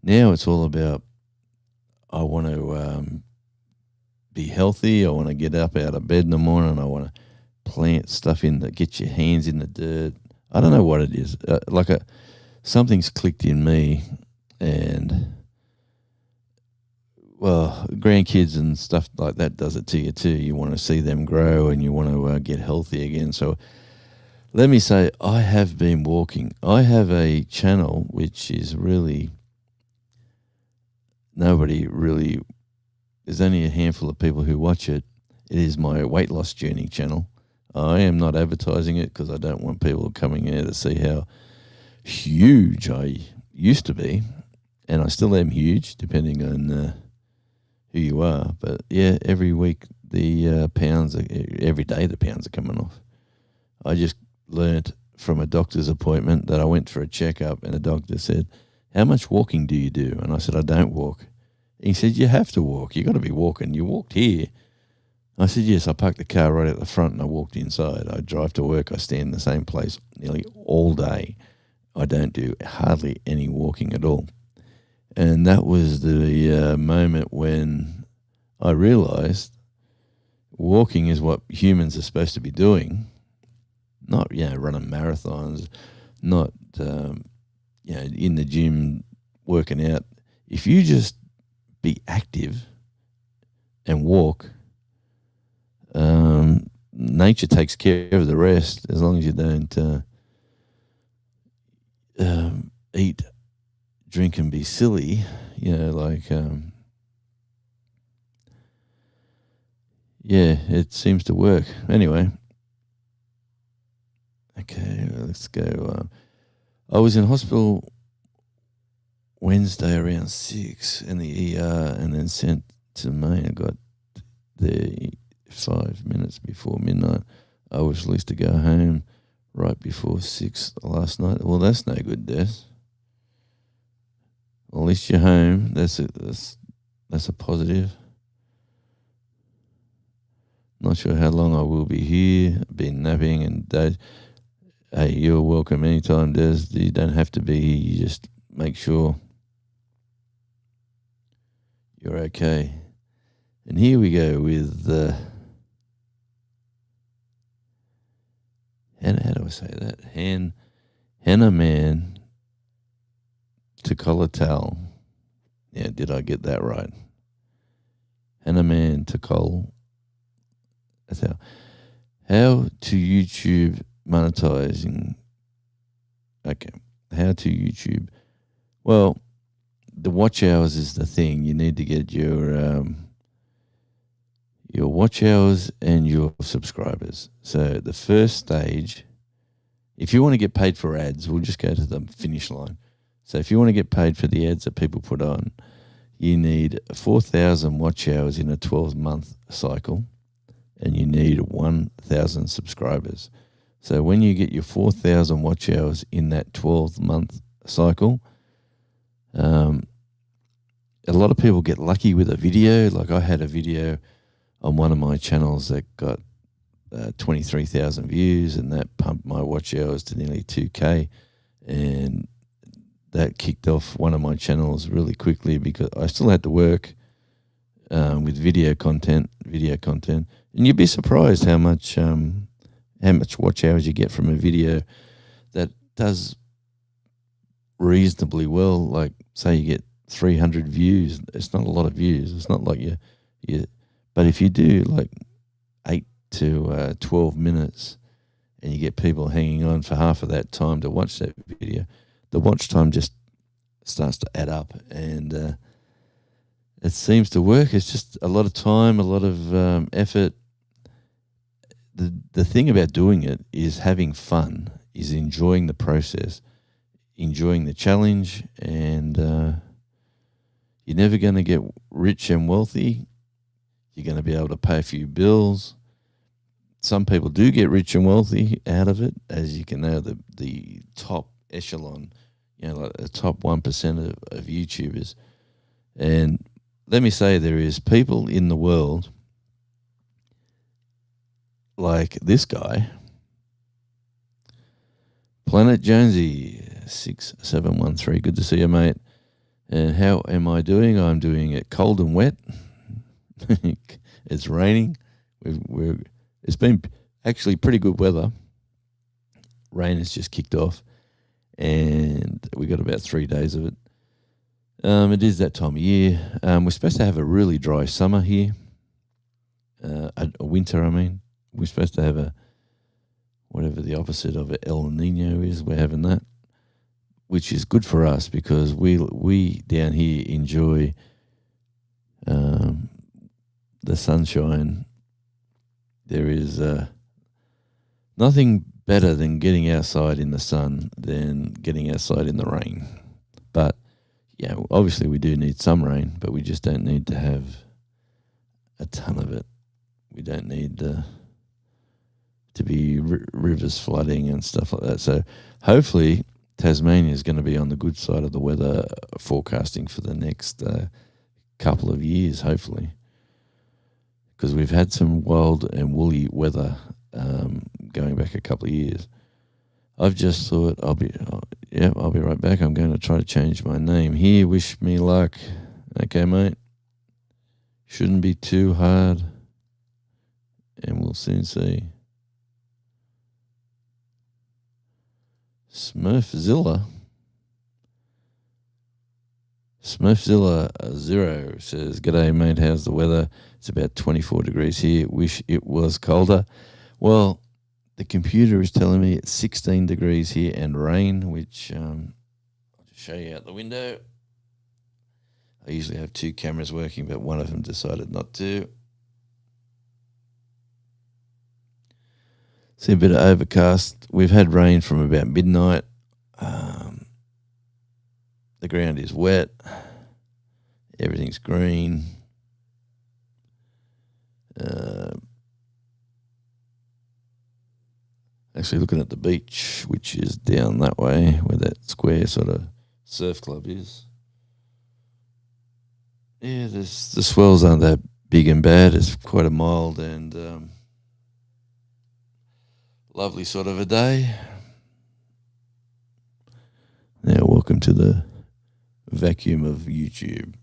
Now it's all about, I want to be healthy. I want to get up out of bed in the morning. I want to plant stuff get your hands in the dirt. I don't know what it is. Something's clicked in me, and well, grandkids and stuff like that does it to you too. You want to see them grow, and you want to get healthy again. So let me say, I have been walking. I have a channel which is really, there's only a handful of people who watch it. It is my weight loss journey channel. I am not advertising it because I don't want people coming here to see how huge I used to be, and I still am huge, depending on who you are. But yeah, every week every day the pounds are coming off. I just learnt from a doctor's appointment that I went for a checkup, and the doctor said, "How much walking do you do?" And I said, "I don't walk." He said, "You have to walk. You got to be walking. You walked here." I said, "Yes." I parked the car right at the front and I walked inside. I drive to work. I stand in the same place nearly all day. I don't do hardly any walking at all. And that was the moment when I realized walking is what humans are supposed to be doing, not running marathons, not in the gym working out. If you just be active and walk, nature takes care of the rest, as long as you don't eat, drink, and be silly. It seems to work. Anyway, okay, let's go. I was in hospital Wednesday around 6 in the ER, and then sent to Maine. I got there 5 minutes before midnight. I was released to go home right before 6 last night. Well, that's no good, Des. Well, at least you're home. That's a positive. Not sure how long I will be here. Been napping and days. Hey, you're welcome anytime, Des. You don't have to be here. You just make sure you're okay. And here we go with how do I say that? Henna man to collar towel. Yeah, did I get that right? Henna man to collar. That's how to YouTube monetizing. Okay, how to YouTube. Well, the watch hours is the thing. You need to get your watch hours and your subscribers. So the first stage, if you want to get paid for ads, we'll just go to the finish line. So if you want to get paid for the ads that people put on, you need 4,000 watch hours in a 12-month cycle, and you need 1,000 subscribers. So when you get your 4,000 watch hours in that 12-month cycle, a lot of people get lucky with a video. Like I had a video on one of my channels that got 23,000 views, and that pumped my watch hours to nearly 2K. And that kicked off one of my channels really quickly because I still had to work with video content. And you'd be surprised how much watch hours you get from a video that does reasonably well. Like say you get 300 views, it's not a lot of views. It's not like you but if you do like 8 to 12 minutes and you get people hanging on for half of that time to watch that video, the watch time just starts to add up, and it seems to work. It's just a lot of time, a lot of effort. The thing about doing it is having fun, is enjoying the process, enjoying the challenge, and you're never going to get rich and wealthy. You're going to be able to pay a few bills. Some people do get rich and wealthy out of it, as you can know, the top echelon, like the top 1% of YouTubers. And let me say, there is people in the world like this guy, Planet Jonesy 6713. Good to see you, mate. And how am I doing? I'm doing it cold and wet. It's raining. It's been actually pretty good weather. Rain has just kicked off, and we got about 3 days of it. It is that time of year. We're supposed to have a really dry summer here. A winter, I mean. We're supposed to have whatever the opposite of an El Nino is. We're having that, which is good for us because we down here enjoy the sunshine. There is nothing better than getting outside in the sun than getting outside in the rain. But, obviously we do need some rain, but we just don't need to have a ton of it. We don't need to be rivers flooding and stuff like that. So hopefully Tasmania is going to be on the good side of the weather forecasting for the next couple of years, hopefully. Because we've had some wild and woolly weather going back a couple of years. I've just thought I'll be right back. I'm going to try to change my name here. Wish me luck. Okay, mate. Shouldn't be too hard. And we'll soon see. Smurfzilla 0 says, "G'day, mate. How's the weather? It's about 24 degrees here. Wish it was colder." Well, the computer is telling me it's 16 degrees here and rain, which I'll just show you out the window. I usually have two cameras working, but one of them decided not to. See a bit of overcast. We've had rain from about midnight. The ground is wet. Everything's green. Actually looking at the beach, which is down that way where that square sort of surf club is. Yeah, the swells aren't that big and bad. It's quite a mild and lovely sort of a day. Now, welcome to the vacuum of YouTube.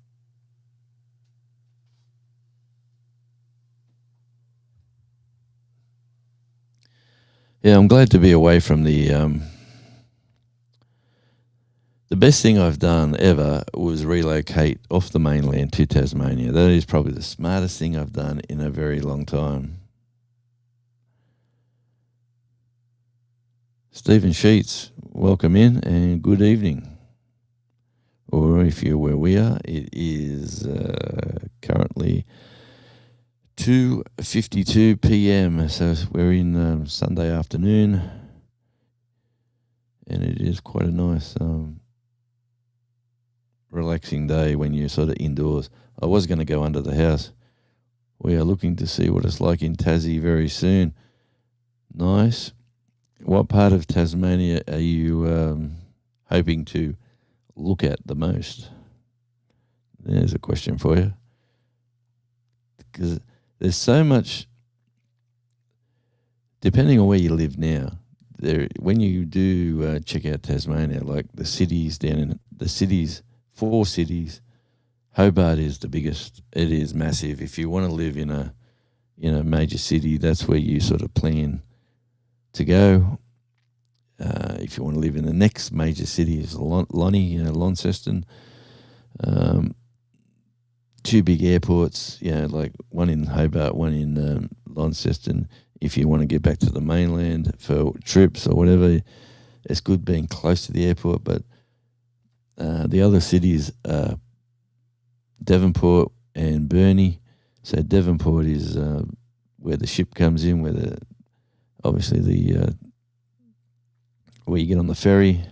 Yeah, I'm glad to be away from the best thing I've done ever was relocate off the mainland to Tasmania. That is probably the smartest thing I've done in a very long time. Stephen Sheets, welcome in and good evening. Or if you're where we are, it is currently 2:52 p.m. So we're in Sunday afternoon, and it is quite a nice relaxing day when you're sort of indoors. I was going to go under the house. We are looking to see what it's like in Tassie very soon. Nice. What part of Tasmania are you hoping to look at the most? There's a question for you. Because there's so much, depending on where you live now, when you do check out Tasmania, like the cities down in the cities, 4 cities, Hobart is the biggest. It is massive. If you want to live in a major city, that's where you sort of plan to go. If you want to live in the next major city, is Launceston. 2 big airports, like one in Hobart, one in Launceston. If you want to get back to the mainland for trips or whatever, it's good being close to the airport. But the other cities are Devonport and Burnie. So Devonport is where the ship comes in, where where you get on the ferry,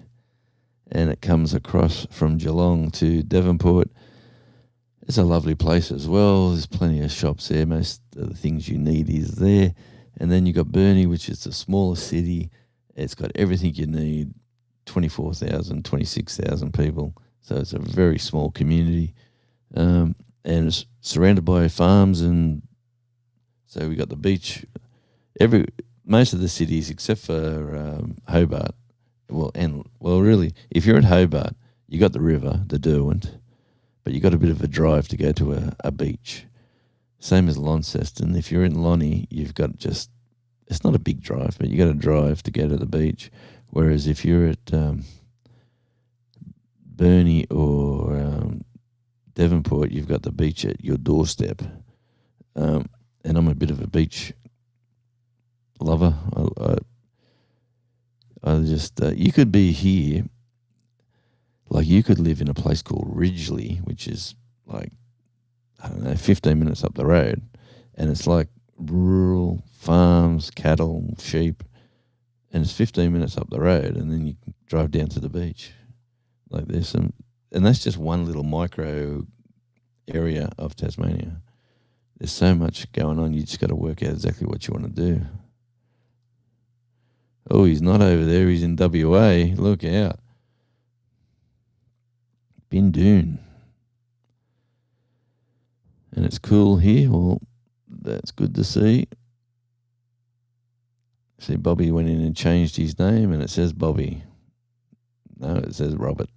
and it comes across from Geelong to Devonport. It's a lovely place as well. There's plenty of shops there. Most of the things you need is there. And then you got Burnie, which is the smallest city. It's got everything you need, 24,000, 26,000 people. So it's a very small community. And it's surrounded by farms, and so we got the beach. Most of the cities, except for Hobart, really, if you're at Hobart, you got the river, the Derwent, but you got a bit of a drive to go to a beach. Same as Launceston. If you're in Lonnie, you've got it's not a big drive, but you got to drive to go to the beach. Whereas if you're at Burnie or Devonport, you've got the beach at your doorstep. And I'm a bit of a beach lover. I just you could be here, like you could live in a place called Ridgely, which is like 15 minutes up the road, and it's like rural farms, cattle, sheep, and it's 15 minutes up the road, and then you can drive down to the beach. Like and that's just one little micro area of Tasmania. There's so much going on. You just got to work out exactly what you want to do. Oh, he's not over there. He's in WA. Look out. Bindoon. And it's cool here. Well, that's good to see. See, Bobby went in and changed his name, and it says Bobby. No, it says Robert.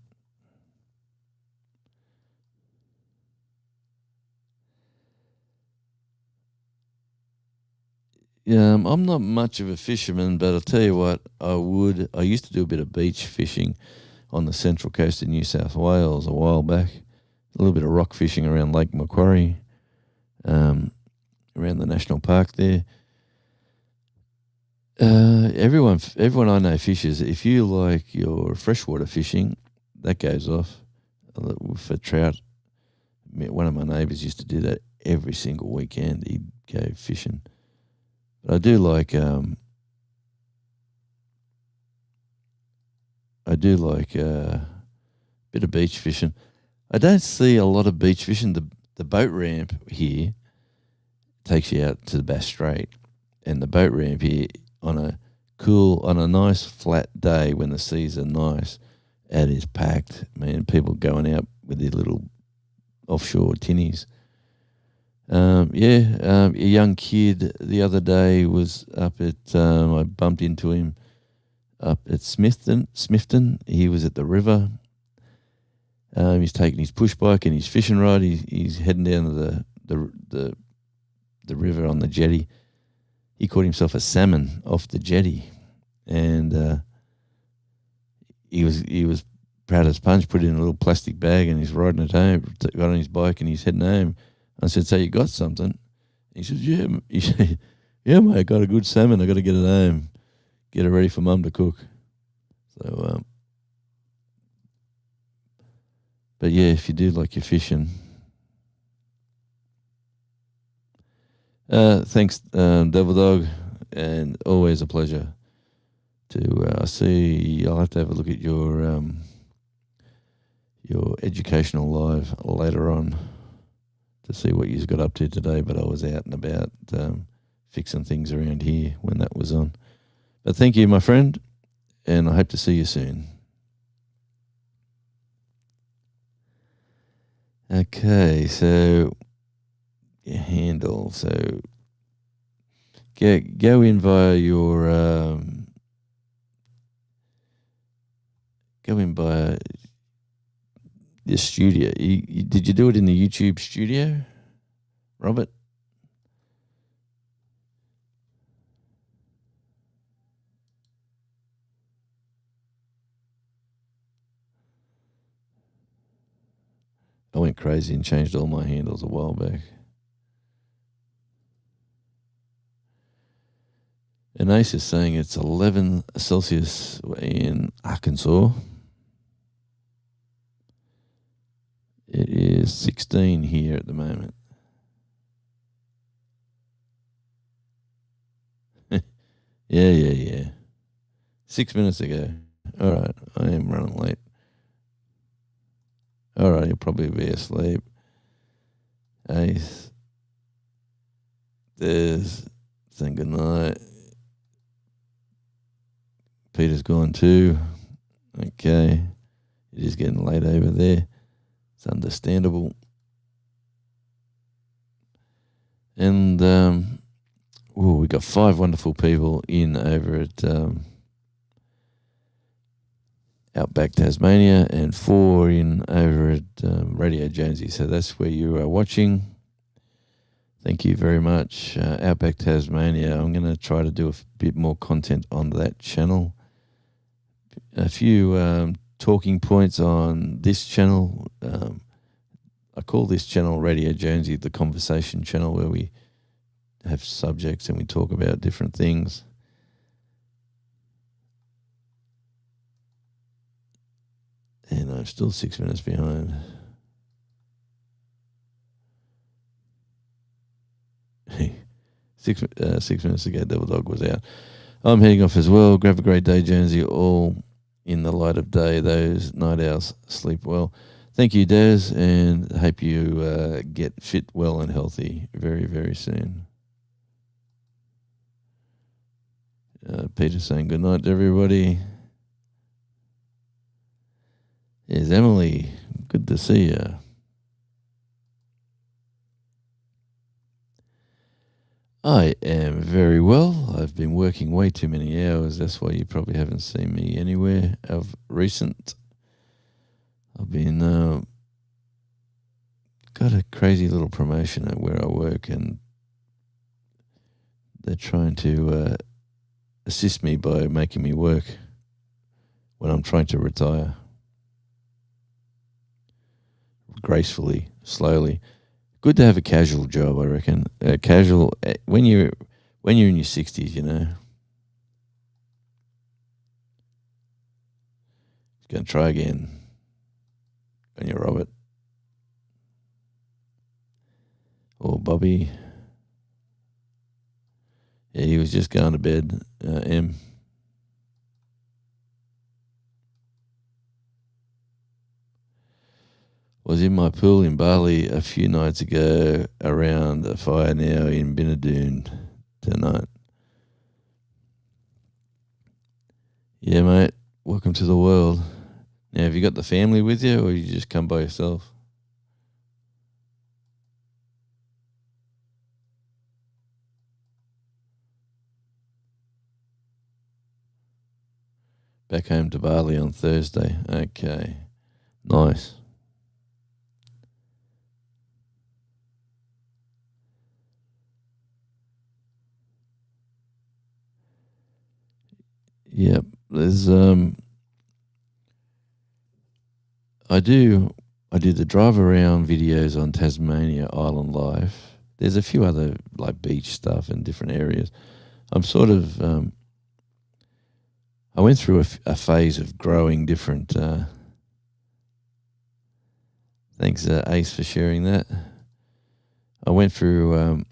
Yeah, I'm not much of a fisherman, but I'll tell you what, I used to do a bit of beach fishing on the central coast of New South Wales a while back. A little bit of rock fishing around Lake Macquarie, around the national park there. Everyone I know fishes. If you like your freshwater fishing, that goes off for trout. One of my neighbours used to do that every single weekend. He'd go fishing. But I do like a bit of beach fishing. I don't see a lot of beach fishing. The boat ramp here takes you out to the Bass Strait, and the boat ramp here on a nice flat day when the seas are nice, it is packed. Man, people going out with their little offshore tinnies. A young kid the other day was up at, I bumped into him up at Smithton. He was at the river. He's taking his push bike and his fishing rod. He's heading down to the river on the jetty. He caught himself a salmon off the jetty, and he was proud as punch. Put it in a little plastic bag, and he's riding it home. Got on his bike and he's heading home. I said, "So you got something?" He says, "Yeah." He said, "Yeah, mate, I got a good salmon. I got to get it home, get it ready for Mum to cook." So, but yeah, if you do like your fishing, thanks, Devil Dog, and always a pleasure to see. I'll have to have a look at your educational live later on to see what you got up to today. But I was out and about fixing things around here when that was on. But thank you, my friend, and I hope to see you soon. Okay, so your handle. So go in via your go in via the studio. Did you do it in the YouTube studio, Robert? I went crazy and changed all my handles a while back. And Ace is saying it's 11 Celsius in Arkansas. It is 16 here at the moment. Yeah. 6 minutes ago. All right, I am running late. All right, he'll probably be asleep. Ace. There's saying good night. Peter's gone too. Okay. It is getting late over there. It's understandable. And we got 5 wonderful people in over at Outback Tasmania and 4 in over at Radio Jonesy. So that's where you are watching. Thank you very much. Outback Tasmania. I'm going to try to do a bit more content on that channel. A few talking points on this channel. I call this channel Radio Jonesy the conversation channel, where we have subjects and we talk about different things. And I'm still 6 minutes behind. Six minutes ago, Devil Dog was out. I'm heading off as well. Have a great day, Jonesy. All in the light of day. Those night owls sleep well. Thank you, Des, and hope you get fit, well, and healthy very, very soon. Peter saying good night to everybody. Yes, Emily, good to see you. I am very well. I've been working way too many hours. That's why you probably haven't seen me anywhere of recent. I've been got a crazy little promotion at where I work, and they're trying to assist me by making me work when I'm trying to retire. Gracefully, slowly. Good to have a casual job, I reckon. Casual when you're in your 60s, you know. Going to try again. On your Robert. Or Bobby. Yeah, he was just going to bed. M. Was in my pool in Bali a few nights ago around the fire now in Binadoon tonight. Yeah, mate. Welcome to the world. Now, have you got the family with you, or you just come by yourself? Back home to Bali on Thursday. Okay. Nice. Yep. There's I do the drive around videos on Tasmania Island Life. There's a few other like beach stuff in different areas. I'm sort of I went through a phase of growing different. Thanks, Ace, for sharing that. I went through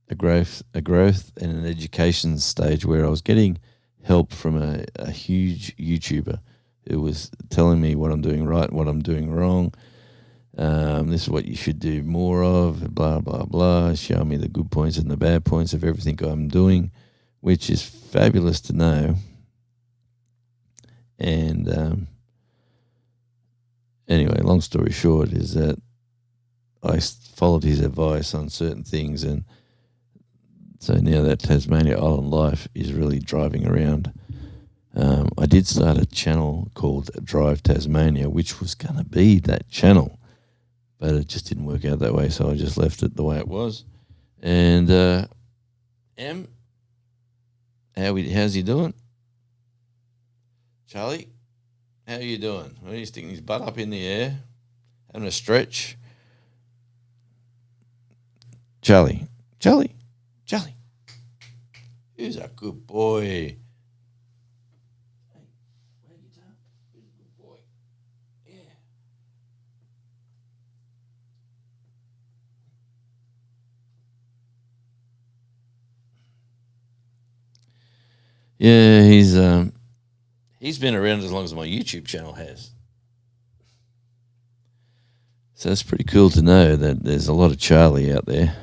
a growth, and an education stage where I was getting help from a huge YouTuber who was telling me what I'm doing right, what I'm doing wrong. This is what you should do more of, blah, blah, blah. Show me the good points and the bad points of everything I'm doing, which is fabulous to know. And anyway, long story short is that I followed his advice on certain things, and so now that Tasmania Island Life is really driving around. I did start a channel called Drive Tasmania, which was going to be that channel, but it just didn't work out that way, so I just left it the way it was. And Em, how's he doing? Charlie, how are you doing? Well, he's sticking his butt up in the air, having a stretch. Charlie, who's a good boy? Yeah, he's been around as long as my YouTube channel has. So it's pretty cool to know that there's a lot of Charlie out there.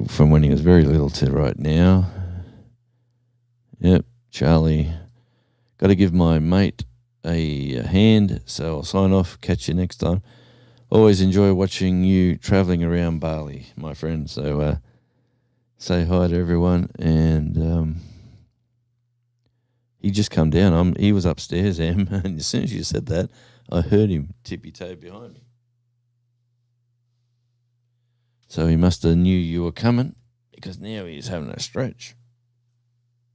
From when he was very little to right now. Yep, Charlie. Got to give my mate a hand, so I'll sign off. Catch you next time. Always enjoy watching you travelling around Bali, my friend. So say hi to everyone. And he just come down. He was upstairs, Em, and as soon as you said that, I heard him tippy-toe behind me. So he must have knew you were coming, because now he's having a stretch.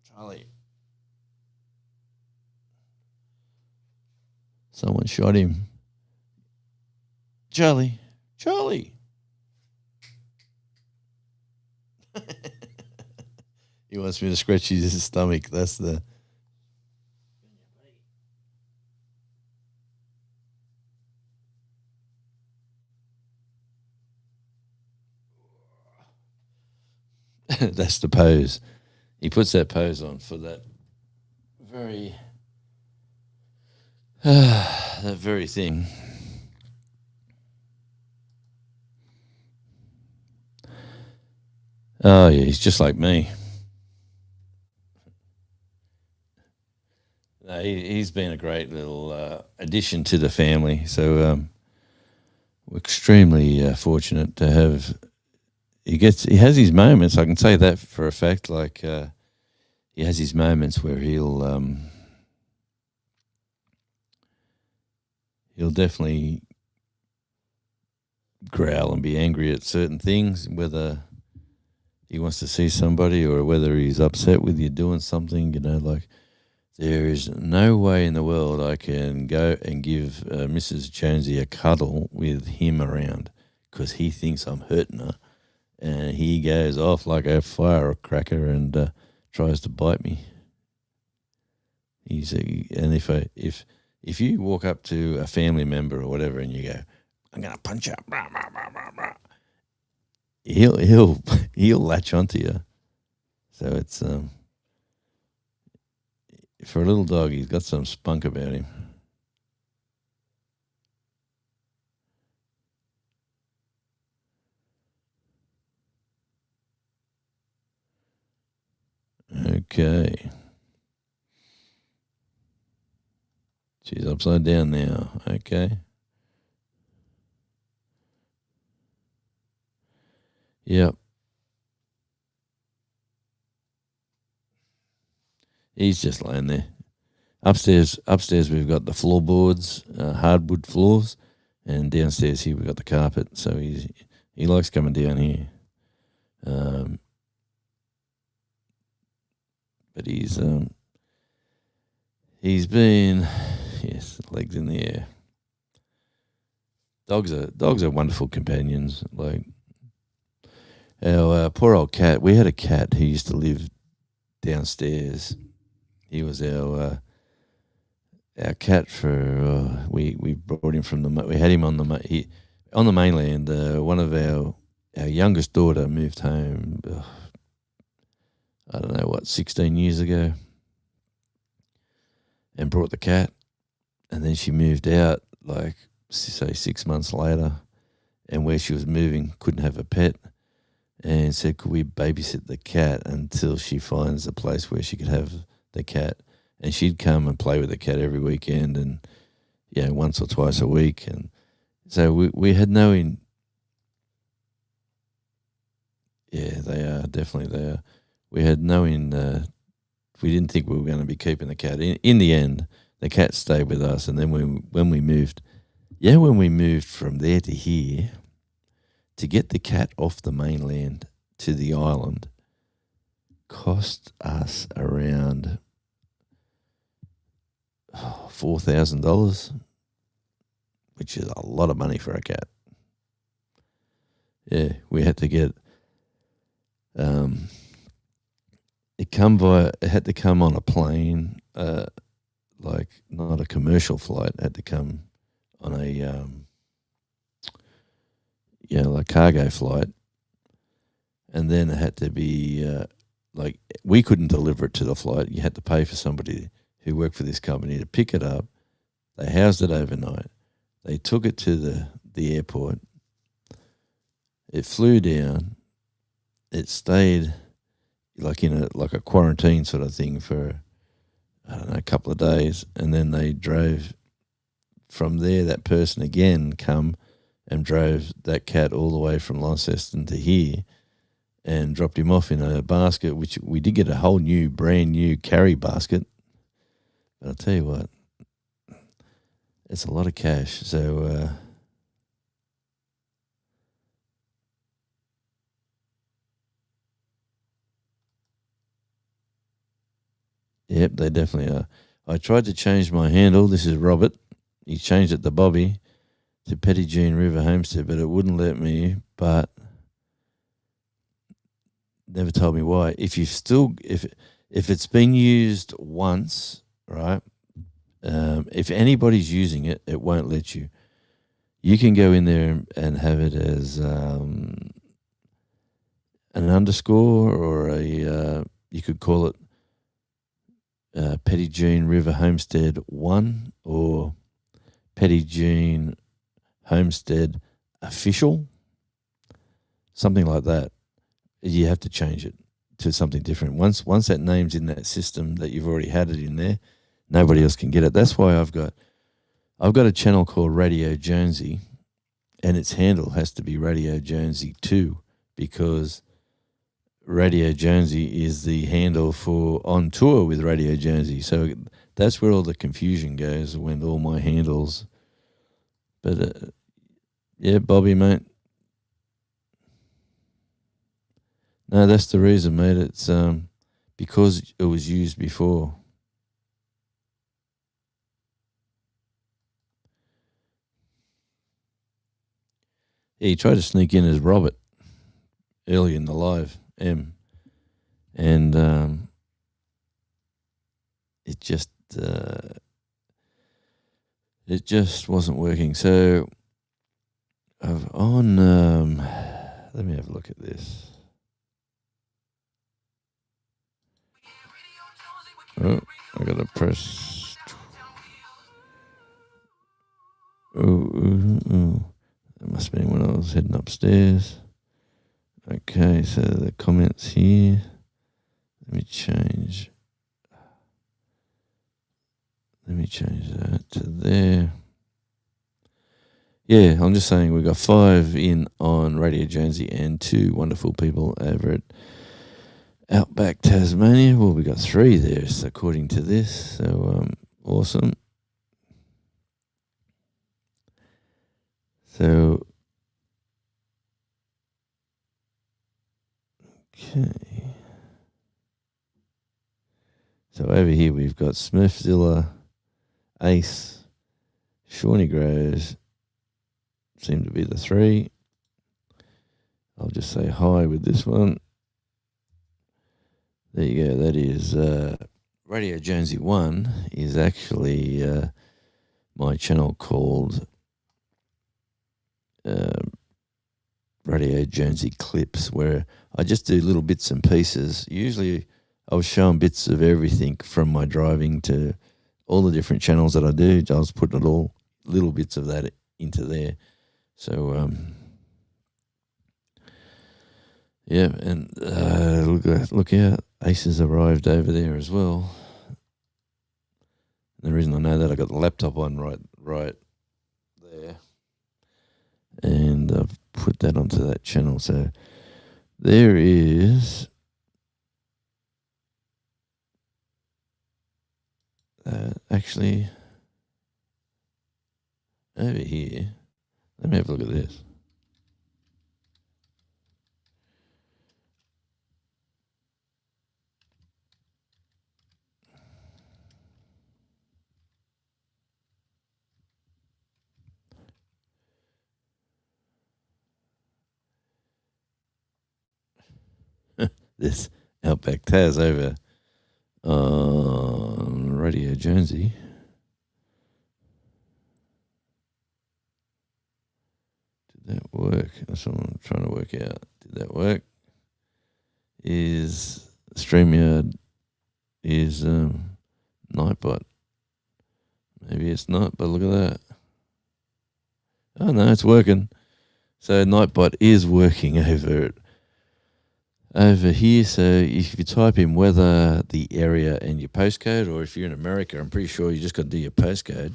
Charlie. Someone shot him. Charlie. He wants me to scratch his stomach. That's the... That's the pose. He puts that pose on for that very that very thing. Oh yeah, he's just like me. No, he's been a great little addition to the family. So we're extremely fortunate to have. He has his moments. I can say that for a fact. Like he has his moments where he'll definitely growl and be angry at certain things, whether he wants to see somebody or whether he's upset with you doing something. Like there is no way in the world I can go and give Mrs. Jonesy a cuddle with him around, because he thinks I'm hurting her, and he goes off like a firecracker and tries to bite me. And if you walk up to a family member or whatever and you go, "I'm gonna punch you," blah, blah, blah, blah, blah, he'll latch onto you. So it's for a little dog, he's got some spunk about him. Okay. She's upside down now. Okay. Yep. He's just laying there. Upstairs, we've got the floorboards, hardwood floors, and downstairs here we've got the carpet. So he likes coming down here. But he's been, yes, legs in the air. Dogs are wonderful companions. Like our poor old cat. We had a cat who used to live downstairs. He was our cat for we brought him from we had him on the mainland. One of our youngest daughter moved home. I don't know 16 years ago, and brought the cat, and then she moved out like say 6 months later, and where she was moving couldn't have a pet, and said could we babysit the cat until she finds a place where she could have the cat. And she'd come and play with the cat every weekend, and once or twice a week. And so we had no they are definitely they are. We had no we didn't think we were going to be keeping the cat. In the end, the cat stayed with us, and then when we moved from there to here, to get the cat off the mainland to the island, cost us around $4,000, which is a lot of money for a cat. Yeah, we had to get it had to come on a plane, like not a commercial flight. It had to come on a like cargo flight, and then it had to be like we couldn't deliver it to the flight. You had to pay for somebody who worked for this company to pick it up. They housed it overnight. They took it to the airport. It flew down. It stayed like in a quarantine sort of thing for, I don't know, a couple of days. And then they drove from there. That person again come and drove that cat all the way from Launceston to here and dropped him off in a basket, which we did get a whole brand new carry basket. But I'll tell you what, it's a lot of cash. So yep, they definitely are. I tried to change my handle. This is Robert. He changed it to Bobby to Petty Jean River Homestead, but it wouldn't let me. But never told me why. If it's been used once, right? If anybody's using it, it won't let you. You can go in there and have it as an underscore, or you could call it Petty Jean River Homestead 1 or Petty Jean Homestead Official, something like that. You have to change it to something different. Once that name's in that system that you've already had it in there, nobody else can get it. That's why I've got a channel called Radio Jonesy, and its handle has to be Radio Jonesy 2, because Radio Jonesy is the handle for on tour with Radio Jonesy. So that's where all the confusion goes when all my handles. But yeah, Bobby, mate. No, that's the reason, mate. It's because it was used before. Yeah, he tried to sneak in as Robert early in the live, and it just wasn't working. So on let me have a look at this. Oh, I gotta press. Oh. That must have been when I was heading upstairs. Okay, so the comments here. Let me change that to there. Yeah, I'm just saying we got 5 in on Radio Jonesy and 2 wonderful people over at Outback Tasmania. Well, we got 3 there, according to this. So awesome. So okay. So over here we've got Smurfzilla, Ace, Shawnee Grows. Seem to be the 3. I'll just say hi with this one. There you go. That is Radio Jonesy 1 is actually my channel called Radio Jonesy Clips, where I just do little bits and pieces. Usually I was showing bits of everything from my driving to all the different channels that I do. I was putting it all, little bits of that into there. So, yeah, and look out, Ace has arrived over there as well. And the reason I know that, I got the laptop on right there, and I've put that onto that channel. So there is actually over here. Let me have a look at this. This Outback Taz over on Radio Jonesy. Did that work? That's what I'm trying to work out. Did that work? Is StreamYard is Nightbot? Maybe it's not, but look at that. Oh no, it's working. So Nightbot is working over here. So if you type in weather, the area, and your postcode, or if you're in America, I'm pretty sure you just got to do your postcode.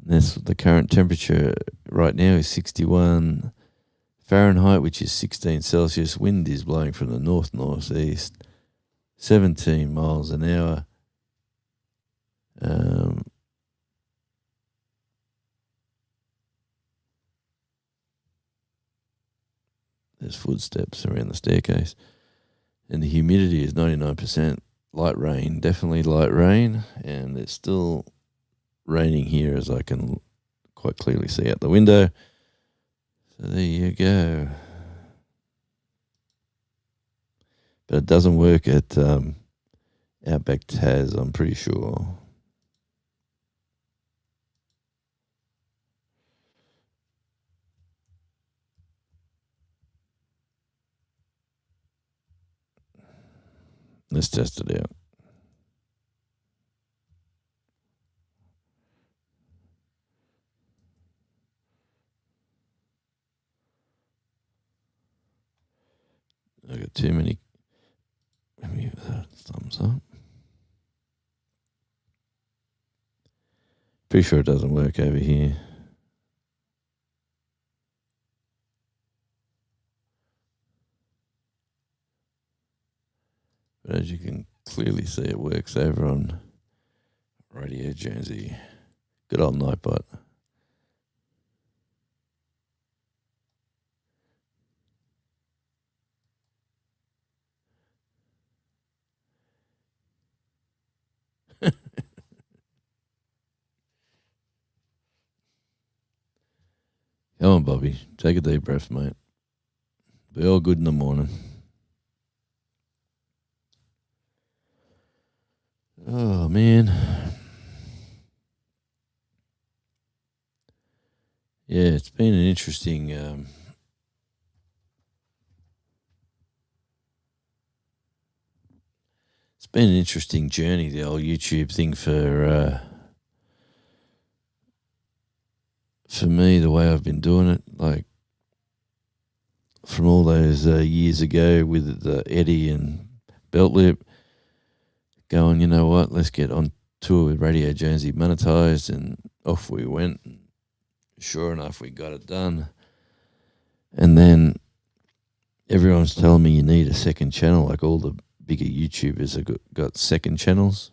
That's the current temperature right now is 61 Fahrenheit, which is 16 Celsius. Wind is blowing from the northeast, 17 miles an hour. There's footsteps around the staircase. And the humidity is 99%. Light rain, definitely light rain. And it's still raining here, as I can quite clearly see out the window. So there you go. But it doesn't work at Outback Taz, I'm pretty sure. Let's test it out. I got too many. Let me give that a thumbs up. Pretty sure it doesn't work over here. But as you can clearly see, it works over on Radio Jonesy. Good old Nightbot. Come on, Bobby. Take a deep breath, mate. Be all good in the morning. Oh, man. Yeah, it's been an interesting it's been an interesting journey, the old YouTube thing for me, the way I've been doing it, like from all those years ago with Eddie and Beltlip, going, you know what, let's get on tour with Radio Jonesy monetized, and off we went. Sure enough, we got it done. And then everyone's telling me you need a second channel. Like all the bigger YouTubers have got second channels.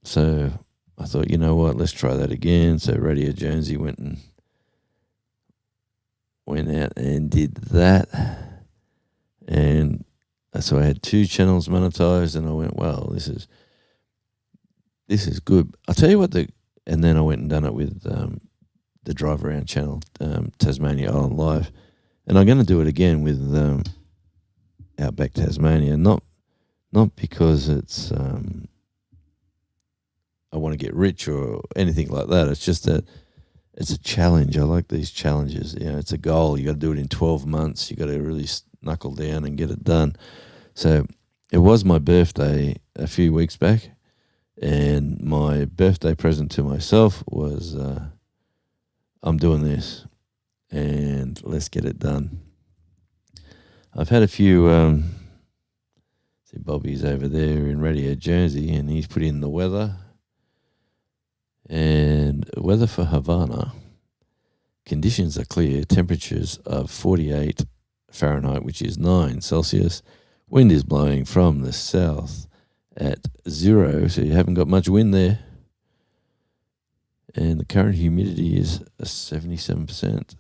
So I thought, you know what, let's try that again. So Radio Jonesy went out and did that. And so I had 2 channels monetized, and I went, well, this is good. I'll tell you what, and then I went and done it with the Drive Around channel, Tasmania Island Live. And I'm going to do it again with Outback Tasmania, not because it's I want to get rich or anything like that. It's just that it's a challenge. I like these challenges. You know, it's a goal. You got to do it in 12 months. You got to really knuckle down and get it done. So it was my birthday a few weeks back, and my birthday present to myself was I'm doing this, and let's get it done. I've had a few. See, Bobby's over there in Radio Jersey, and he's put in the weather. And weather for Havana, conditions are clear, temperatures of 48 Fahrenheit, which is 9 Celsius. Wind is blowing from the south at 0, so you haven't got much wind there. And the current humidity is 77%.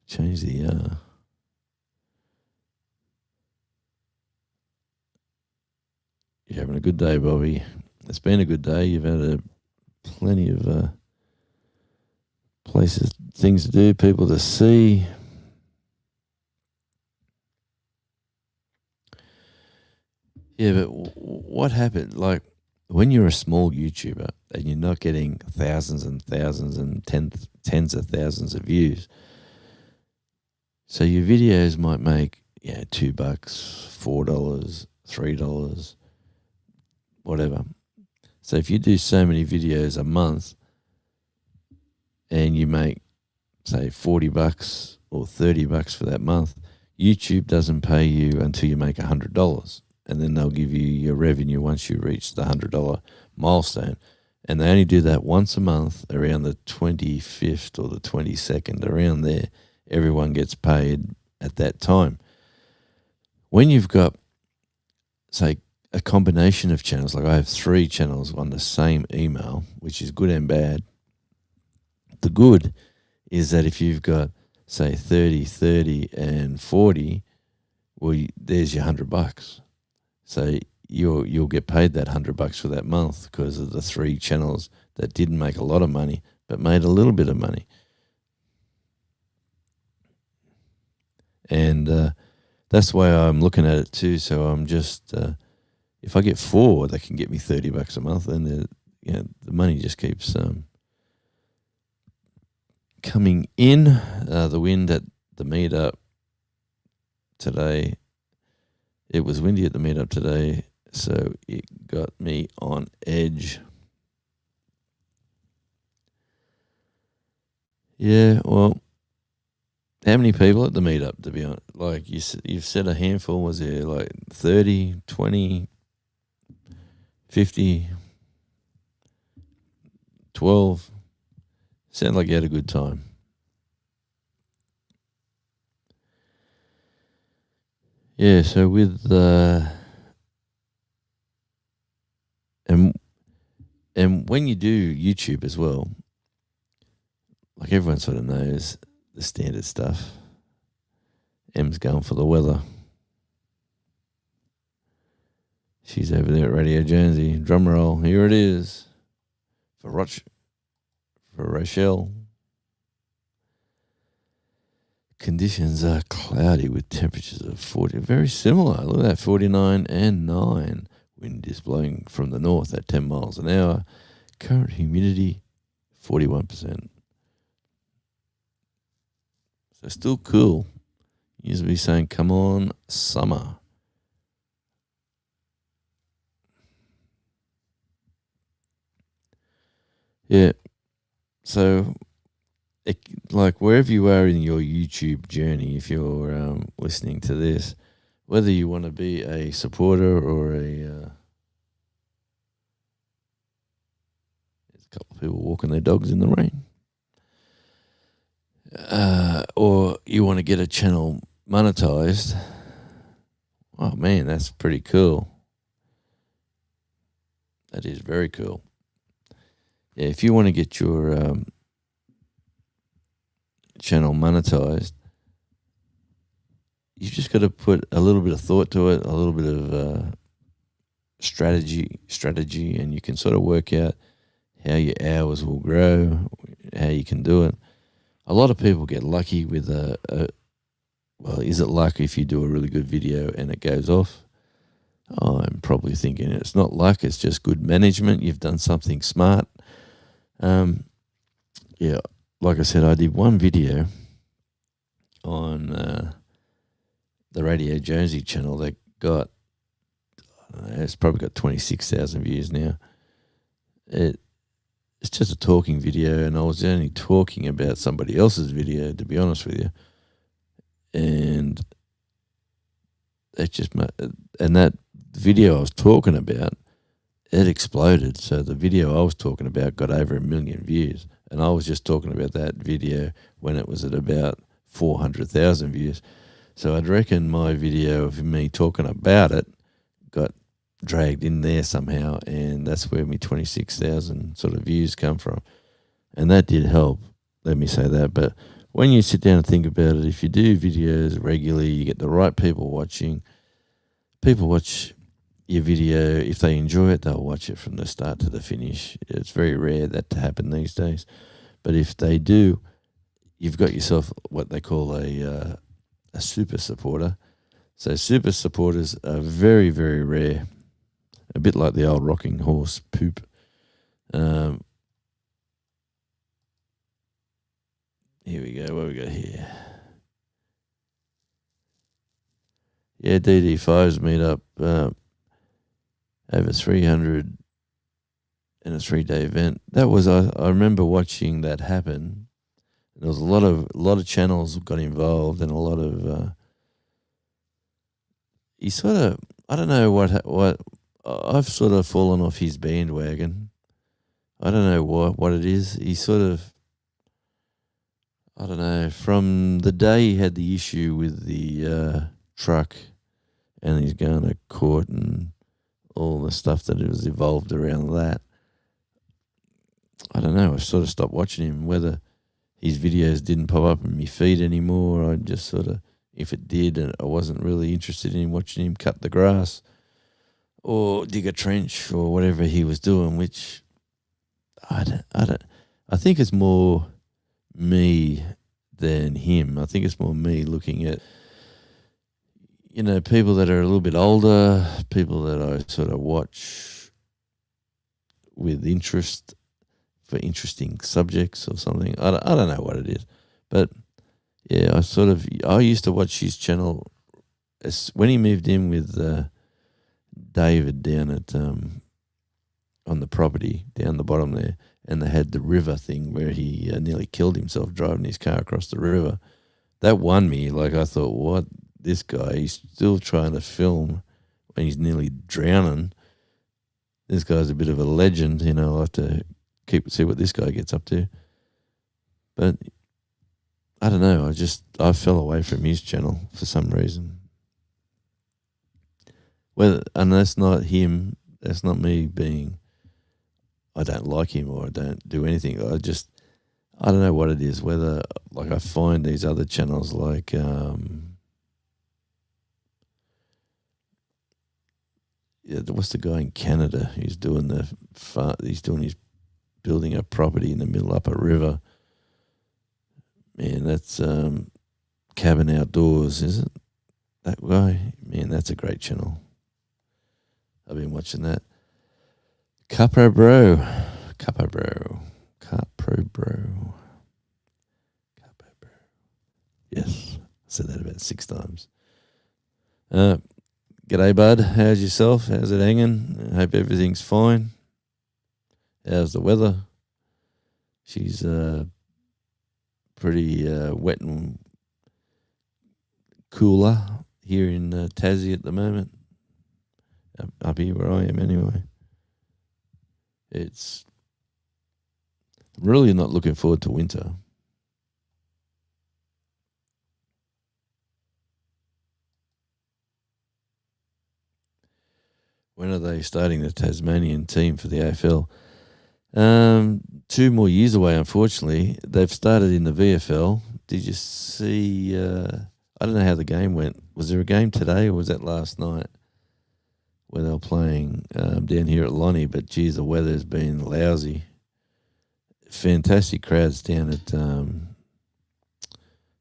Change the You're having a good day, Bobby. It's been a good day. You've had plenty of places, things to do, people to see. Yeah, but what happened? Like, when you're a small YouTuber and you're not getting thousands and thousands and tens of thousands of views, so your videos might make $2, $4, $3, whatever. So if you do so many videos a month and you make, say, $40 or $30 for that month, YouTube doesn't pay you until you make $100. And then they'll give you your revenue once you reach the $100 milestone. And they only do that once a month, around the 25th or the 22nd, around there. Everyone gets paid at that time. When you've got, say, a combination of channels, like I have 3 channels on the same email, which is good and bad. The good is that if you've got, say, 30, 30, and 40, well, there's your $100. So you'll get paid that $100 for that month because of the 3 channels that didn't make a lot of money but made a little bit of money. And that's the way I'm looking at it too. So I'm just, if I get 4, they can get me $30 a month, and the money just keeps coming in. The wind at the meetup today, it was windy at the meetup today, so it got me on edge. Yeah, well, how many people at the meetup, to be honest? Like, you've said a handful. Was there like 30, 20, 50, 12? Sounded like you had a good time. Yeah, so with and when you do YouTube as well, like everyone sort of knows the standard stuff. Em's going for the weather. She's over there at Radio Jonesy. Drum roll. Here it is. For Rochelle. Conditions are cloudy with temperatures of 40. Very similar. Look at that, 49 and 9. Wind is blowing from the north at 10 miles an hour. Current humidity, 41%. So still cool. You used to be saying, come on, summer. Yeah. So, like, wherever you are in your YouTube journey, if you're listening to this, whether you want to be a supporter or there's a couple of people walking their dogs in the rain, or you want to get a channel monetized. Oh man, that's pretty cool. That is very cool. Yeah, if you want to get your channel monetized, you've just got to put a little bit of thought to it, a little bit of strategy, and you can sort of work out how your hours will grow, how you can do it. A lot of people get lucky with well, is it luck if you do a really good video and it goes off? I'm probably thinking it's not luck, it's just good management. You've done something smart. Yeah, like I said, I did one video on the Radio Jonesy channel that got, I don't know, it's probably got 26,000 views now. It's just a talking video, and I was only talking about somebody else's video, to be honest with you. And that video I was talking about, it exploded. So the video I was talking about got over 1 million views, and I was just talking about that video when it was at about 400,000 views. So I'd reckon my video of me talking about it got dragged in there somehow, and that's where my 26,000 sort of views come from. And that did help, let me say that. But when you sit down and think about it, if you do videos regularly, you get the right people watching. People watch your video. If they enjoy it, they'll watch it from the start to the finish. It's very rare that to happen these days. But if they do, you've got yourself what they call a super supporter. So super supporters are very, very rare. A bit like the old rocking horse poop. Here we go. What we got here? Yeah, DD5s meet up over 300 in a 3-day event. That was I remember watching that happen. There was a lot of channels got involved, and a lot of he sort of, I don't know what I've sort of fallen off his bandwagon. I don't know what it is. He sort of, I don't know, from the day he had the issue with the truck, and he's going to court and all the stuff that was evolved around that, I don't know, I sort of stopped watching him. Whether his videos didn't pop up in my feed anymore, I just sort of, if it did, and I wasn't really interested in watching him cut the grass or dig a trench or whatever he was doing, which I think it's more me than him. I think it's more me looking at, you know, people that are a little bit older, people that I sort of watch with interest for interesting subjects or something. I don't know what it is, but yeah, I used to watch his channel when he moved in with David down at on the property down the bottom there, and they had the river thing where he nearly killed himself driving his car across the river. That won me. Like, I thought, what, this guy, he's still trying to film when he's nearly drowning. This guy's a bit of a legend, you know. I'll have to see what this guy gets up to. But I don't know, I fell away from his channel for some reason. And that's not him, that's not me being, I don't like him or I don't do anything. I don't know what it is, whether, like, I find these other channels like what's the guy in Canada? He's doing his building a property in the middle up a river. Man, that's Cabin Outdoors, is it? That guy? Man, that's a great channel. I've been watching that. Capro Bro. Yes, I said that about 6 times. G'day, bud. How's yourself? How's it hanging? I hope everything's fine. How's the weather? She's pretty wet and cooler here in Tassie at the moment, up here where I am anyway. It's I'm really not looking forward to winter. When are they starting the Tasmanian team for the AFL? 2 more years away, unfortunately. They've started in the VFL. Did you see? I don't know how the game went. Was there a game today or was that last night where they were playing down here at Lonnie? But geez, the weather's been lousy. Fantastic crowds down at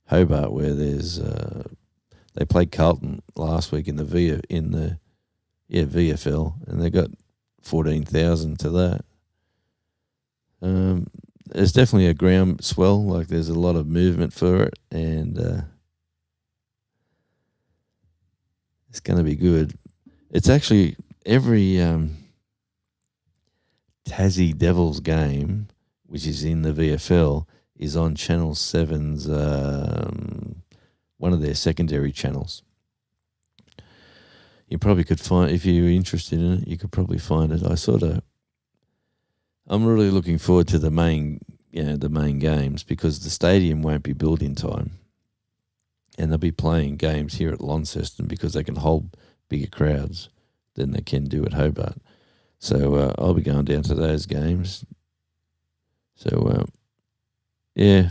Hobart, where there's they played Carlton last week in the VFL, and they got 14,000 to that. There's definitely a ground swell, like there's a lot of movement for it, and it's going to be good. It's actually every Tassie Devils game, which is in the VFL, is on Channel 7's one of their secondary channels. You probably could find, if you're interested in it, you could probably find it. I'm really looking forward to the main games because the stadium won't be built in time, and they'll be playing games here at Launceston because they can hold bigger crowds than they can do at Hobart. So I'll be going down to those games. So an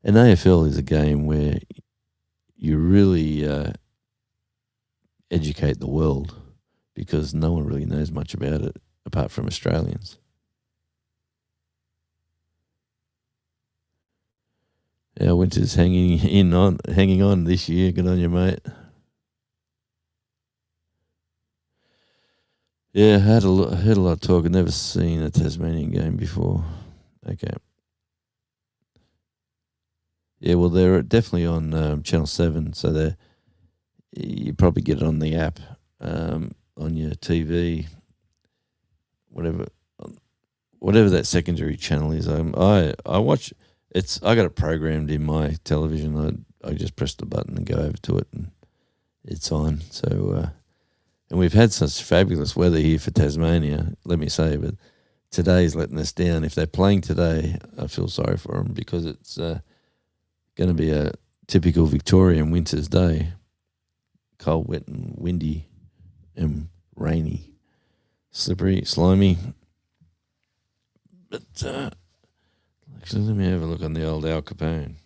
AFL is a game where you really educate the world because no one really knows much about it apart from Australians. Our winter's hanging on this year. Good on you, mate. Yeah, heard a lot of talk. I've never seen a Tasmanian game before. Okay. Yeah, well, they're definitely on Channel 7, so you probably get it on the app, on your TV, whatever that secondary channel is. I watch. I got it programmed in my television. I just press the button and go over to it, and it's on. So, and we've had such fabulous weather here for Tasmania, let me say, but today's letting us down. If they're playing today, I feel sorry for them because it's going to be a typical Victorian winter's day. Cold, wet and windy and rainy, slippery, slimy. But actually, let me have a look on the old Al Capone.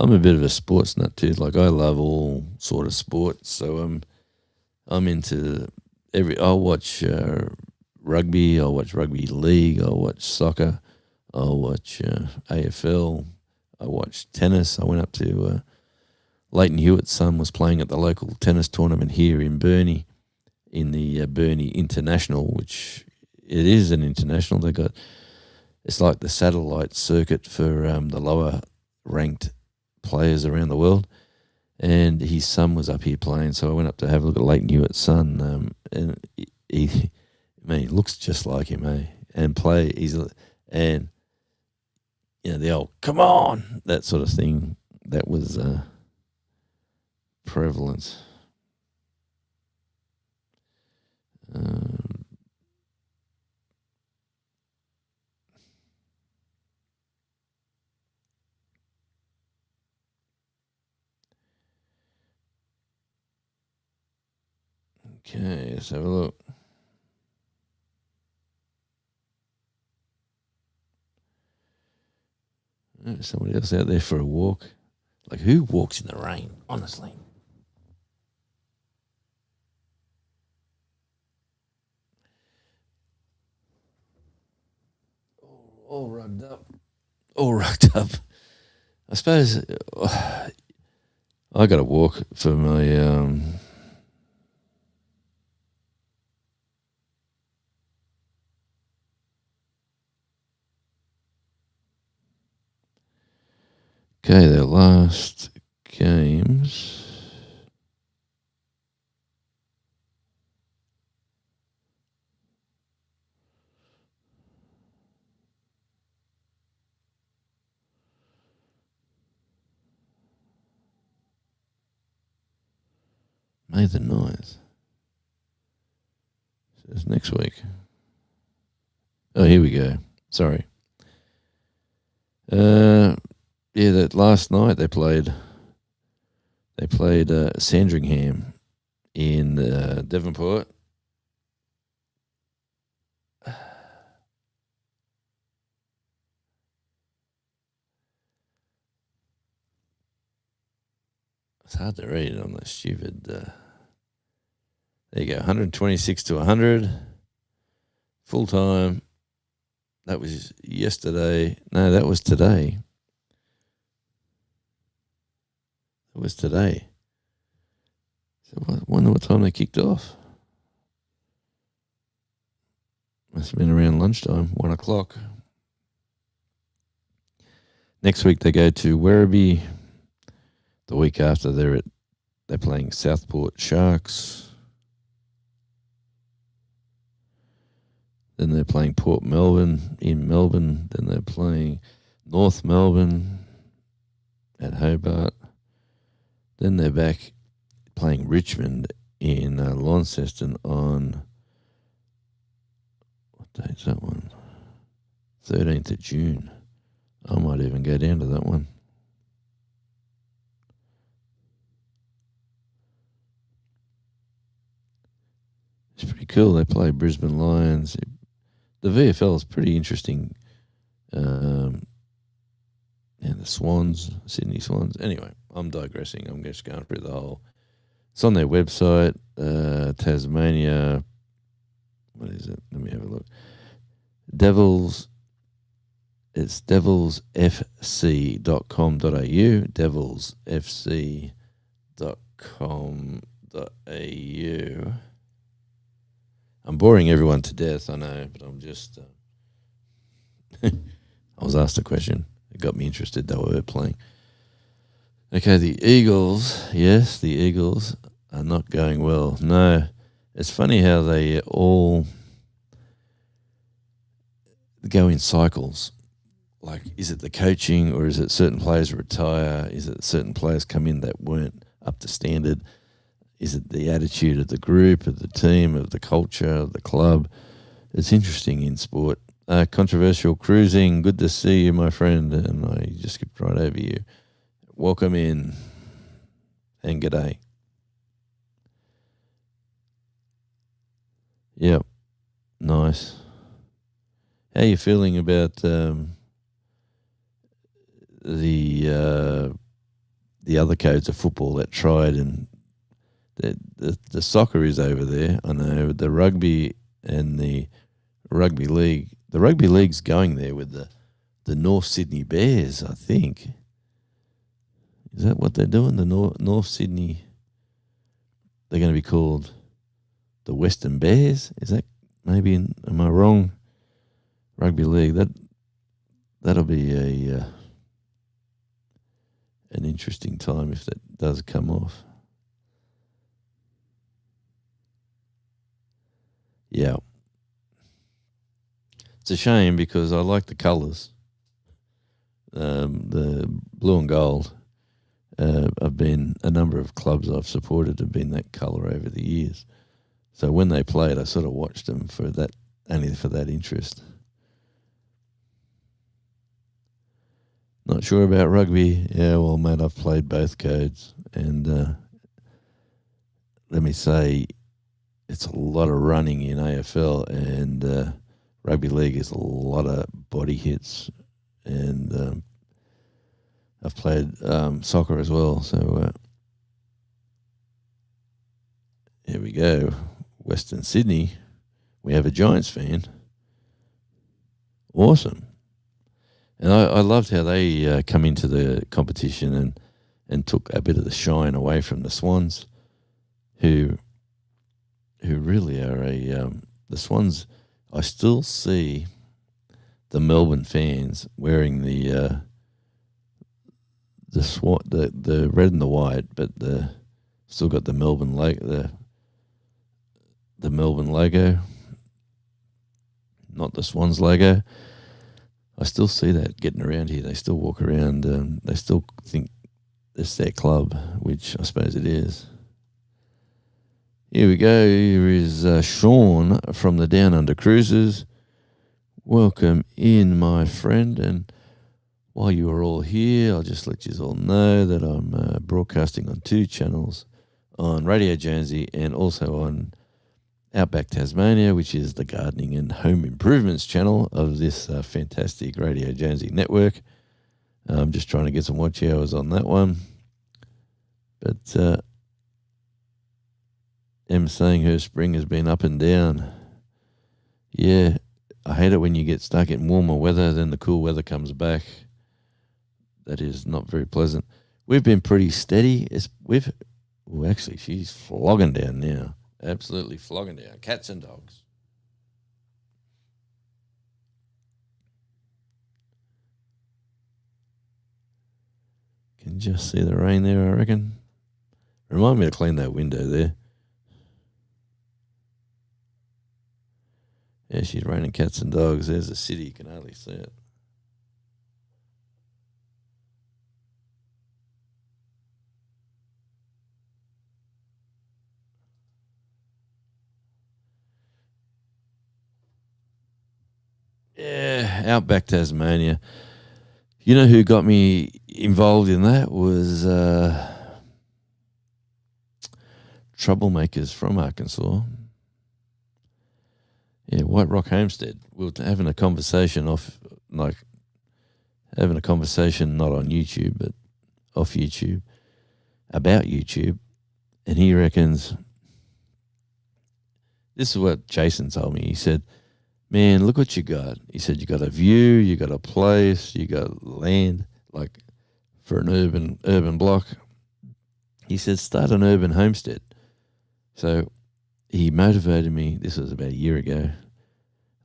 I'm a bit of a sports nut too. Like I love all sort of sports, so I'm into I'll watch rugby. I'll watch rugby league. I'll watch soccer. I'll watch AFL. I watch tennis. I went up to Leighton Hewitt's son was playing at the local tennis tournament here in Burnie, in the Burnie International, which it is an international. It's like the satellite circuit for the lower ranked players around the world, and his son was up here playing, so I went up to have a look at Leighton Hewitt's son, and he looks just like him, and and the old "come on" that sort of thing that was prevalent. Okay, let's have a look. There's somebody else out there for a walk. Like, who walks in the rain, honestly? All rugged up. All rugged up. I suppose I got to walk for my okay, their last games. May the 9th. So it's next week. Oh, here we go. Sorry. Yeah, that last night they played Sandringham in Devonport. It's hard to read on the stupid. There you go, 126 to 100. Full time. That was yesterday. No, that was today. It was today. So I wonder what time they kicked off. Must have been around lunchtime, 1 o'clock. Next week they go to Werribee. The week after they're playing Southport Sharks. Then they're playing Port Melbourne in Melbourne. Then they're playing North Melbourne at Hobart. Then they're back playing Richmond in Launceston on, what date's that one? 13th of June. I might even go down to that one. It's pretty cool. They play Brisbane Lions. The VFL is pretty interesting. And the Swans, Sydney Swans. Anyway, I'm digressing. I'm just going through the whole. It's on their website, Tasmania. What is it? Let me have a look. It's devilsfc.com.au. devilsfc.com.au. I'm boring everyone to death, I know, but I'm just. I was asked a question. It got me interested. They were playing. Okay, the Eagles. Yes, the Eagles are not going well. No, it's funny how they all go in cycles. Like, is it the coaching, or is it certain players retire? Is it certain players come in that weren't up to standard? Is it the attitude of the group, of the team, of the culture, of the club? It's interesting in sport. Controversial cruising. Good to see you, my friend. And I just skipped right over you. Welcome in. And g'day. Yep. Nice. How are you feeling about the other codes of football that tried, and the soccer is over there? I know the rugby and the rugby league. The rugby league's going there with the North Sydney Bears, I think. Is that what they're doing? The North Sydney. They're going to be called the Western Bears. Is that maybe? Am I wrong? Rugby league. That'll be an interesting time if that does come off. Yeah. It's a shame because I like the colours. The blue and gold. I've been, a number of clubs I've supported have been that colour over the years. So when they played, I sort of watched them for that, only for that interest. Not sure about rugby. Yeah, well, mate, I've played both codes, and let me say, it's a lot of running in AFL, and rugby league is a lot of body hits, and I've played soccer as well. So here we go, Western Sydney. We have a Giants fan. Awesome. And I loved how they come into the competition and took a bit of the shine away from the Swans, who really are the Swans. I still see the Melbourne fans wearing the red and the white, but still got the Melbourne the Melbourne logo, not the Swans logo. I still see that getting around here. They still walk around. They still think it's their club, which I suppose it is. Here we go. Here is Sean from the Down Under Cruises. Welcome in, my friend. And while you are all here, I'll just let you all know that I'm broadcasting on 2 channels, on Radio Jonesy and also on Outback Tasmania, which is the gardening and home improvements channel of this fantastic Radio Jonesy network. I'm just trying to get some watch hours on that one. But Em's saying her spring has been up and down. Yeah, I hate it when you get stuck in warmer weather, then the cool weather comes back. That is not very pleasant. We've been pretty steady. Actually, she's flogging down now. Absolutely flogging down. Cats and dogs. Can just see the rain there, I reckon. Remind me to clean that window there. Yeah, she's raining cats and dogs. There's the city. You can hardly see it. Yeah, Outback Tasmania. You know who got me involved in that was troublemakers from Arkansas. Yeah, White Rock Homestead. We were having a conversation not on YouTube, but off YouTube, about YouTube. And he reckons, this is what Jason told me. He said, man, look what you got. He said, you got a view, you got a place, you got land, like for an urban block. He said, start an urban homestead. So he motivated me. This was about a year ago.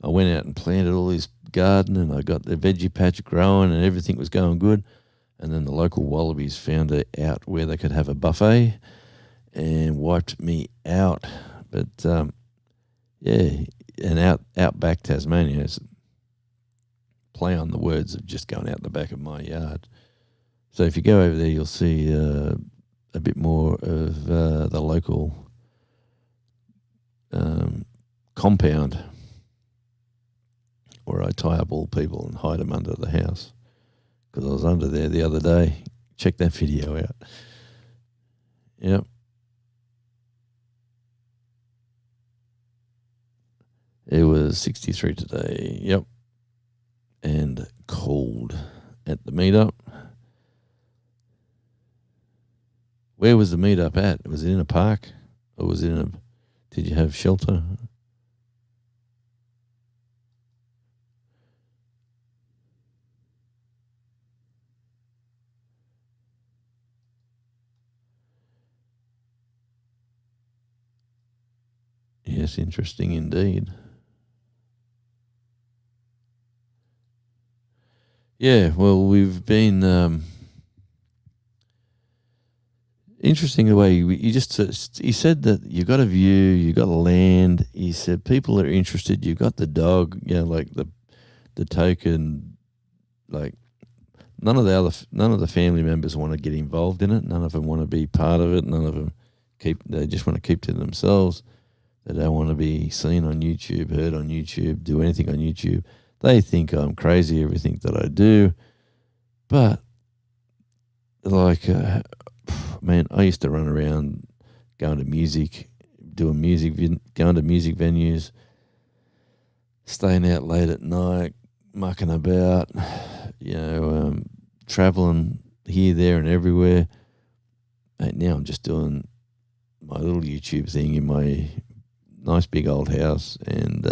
I went out and planted all this garden, and I got the veggie patch growing, and everything was going good. And then the local wallabies found out where they could have a buffet and wiped me out. But yeah, and Outback Tasmania is play on the words of just going out the back of my yard. So if you go over there, you'll see a bit more of the local compound where I tie up all people and hide them under the house, because I was under there the other day. Check that video out. Yep. It was 63 today. Yep. And cold at the meetup. Where was the meetup at? Was it in a park? Or was it did you have shelter? Yes, interesting indeed. Yeah, well, we've been interesting the way he said that you got a view, you got a land. He said people are interested. You got the dog, like the token, like none of the family members want to get involved in it. None of them want to be part of it. None of them they just want to keep to themselves. They don't want to be seen on YouTube, heard on YouTube, do anything on YouTube. They think I'm crazy, everything that I do. But, like, man, I used to run around going to music, going to music venues, staying out late at night, mucking about, traveling here, there, and everywhere. And now I'm just doing my little YouTube thing in my nice big old house, and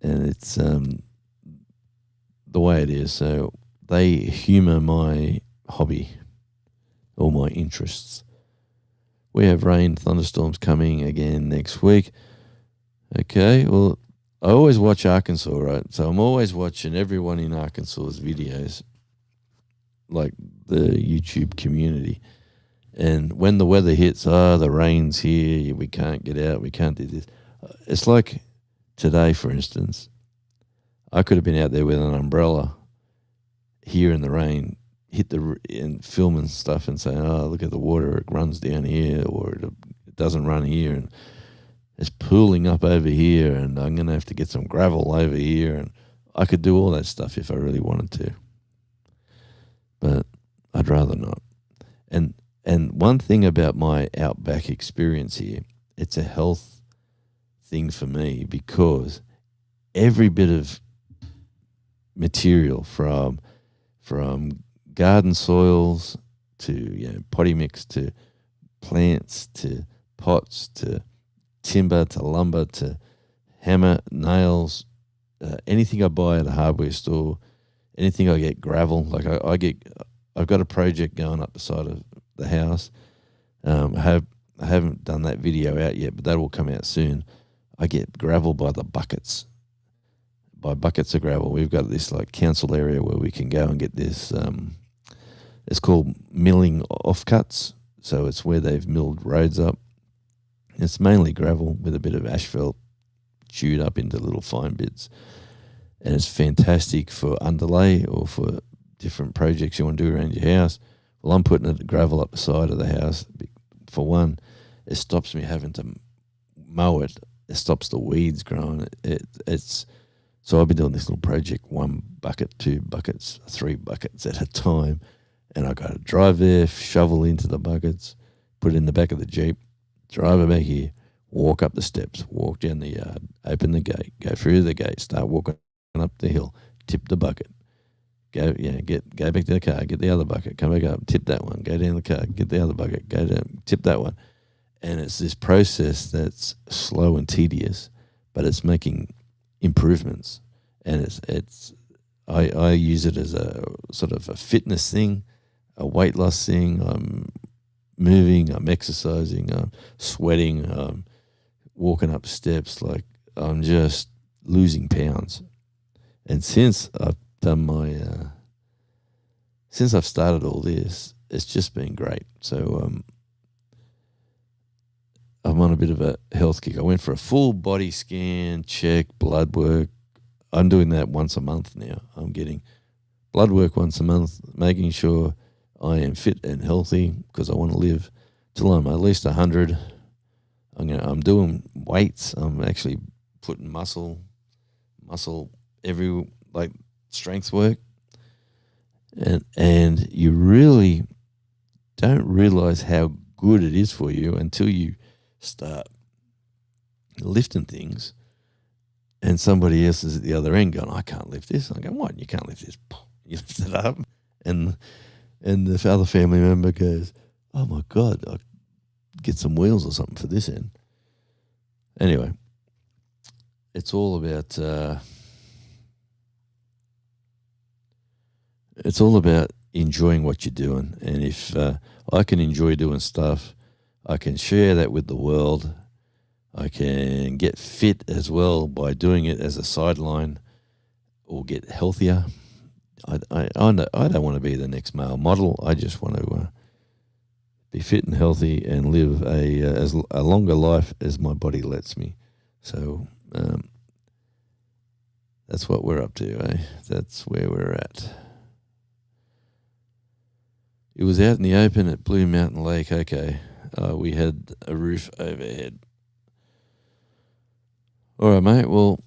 it's the way it is. So they humour my hobby, all my interests. We have rain, thunderstorms coming again next week. Okay, well, I always watch Arkansas, right? So I'm always watching everyone in Arkansas's videos, like the YouTube community. And when the weather hits, the rain's here, we can't get out, we can't do this. It's like today, for instance, I could have been out there with an umbrella here in the rain hit and film and stuff and say, oh, look at the water, it runs down here, or it doesn't run here, and it's pooling up over here, and I'm going to have to get some gravel over here, and I could do all that stuff if I really wanted to, but I'd rather not. And one thing about my Outback experience here, it's a health thing for me, because every bit of material from garden soils to potty mix to plants to pots to timber to lumber to hammer, nails, anything I buy at a hardware store, anything I get, gravel. Like I've got a project going up the side of the house. I haven't done that video out yet, but that will come out soon. I get gravel by the buckets. By buckets of gravel. We've got this like council area where we can go and get this. It's called milling offcuts. So it's where they've milled roads up. It's mainly gravel with a bit of asphalt chewed up into little fine bits. And it's fantastic for underlay or for different projects you want to do around your house. Well, I'm putting the gravel up the side of the house. For one, it stops me having to mow it. It stops the weeds growing. So I've been doing this little project, 1 bucket, 2 buckets, 3 buckets at a time. And I got to drive there, shovel into the buckets, put it in the back of the Jeep, drive it back here, walk up the steps, walk down the yard, open the gate, go through the gate, start walking up the hill, tip the bucket, go back to the car, get the other bucket, come back up, tip that one, go down the car, get the other bucket, go down, tip that one. And it's this process that's slow and tedious, but it's making improvements. And I use it as a sort of a fitness thing, a weight loss thing. I'm moving, I'm exercising, I'm sweating, I'm walking up steps, like I'm just losing pounds. And since I've done since I've started all this, it's just been great. So I'm on a bit of a health kick. I went for a full body scan, check, blood work. I'm doing that once a month now. I'm getting blood work once a month, making sure I am fit and healthy, because I want to live till I'm at least 100. I'm doing weights. I'm actually putting muscle every, like, strength work. And you really don't realize how good it is for you until you start lifting things, and somebody else is at the other end going, I can't lift this. I go, what? You can't lift this. You lift it up, and the other family member goes, oh my God, I'll get some wheels or something for this end. Anyway, it's all about enjoying what you're doing. And if I can enjoy doing stuff, I can share that with the world. I can get fit as well by doing it as a sideline, or get healthier. I don't want to be the next male model. I just want to be fit and healthy and live a longer life as my body lets me. So that's what we're up to, eh? That's where we're at. It was out in the open at Blue Mountain Lake. Okay, we had a roof overhead. All right, mate. Well,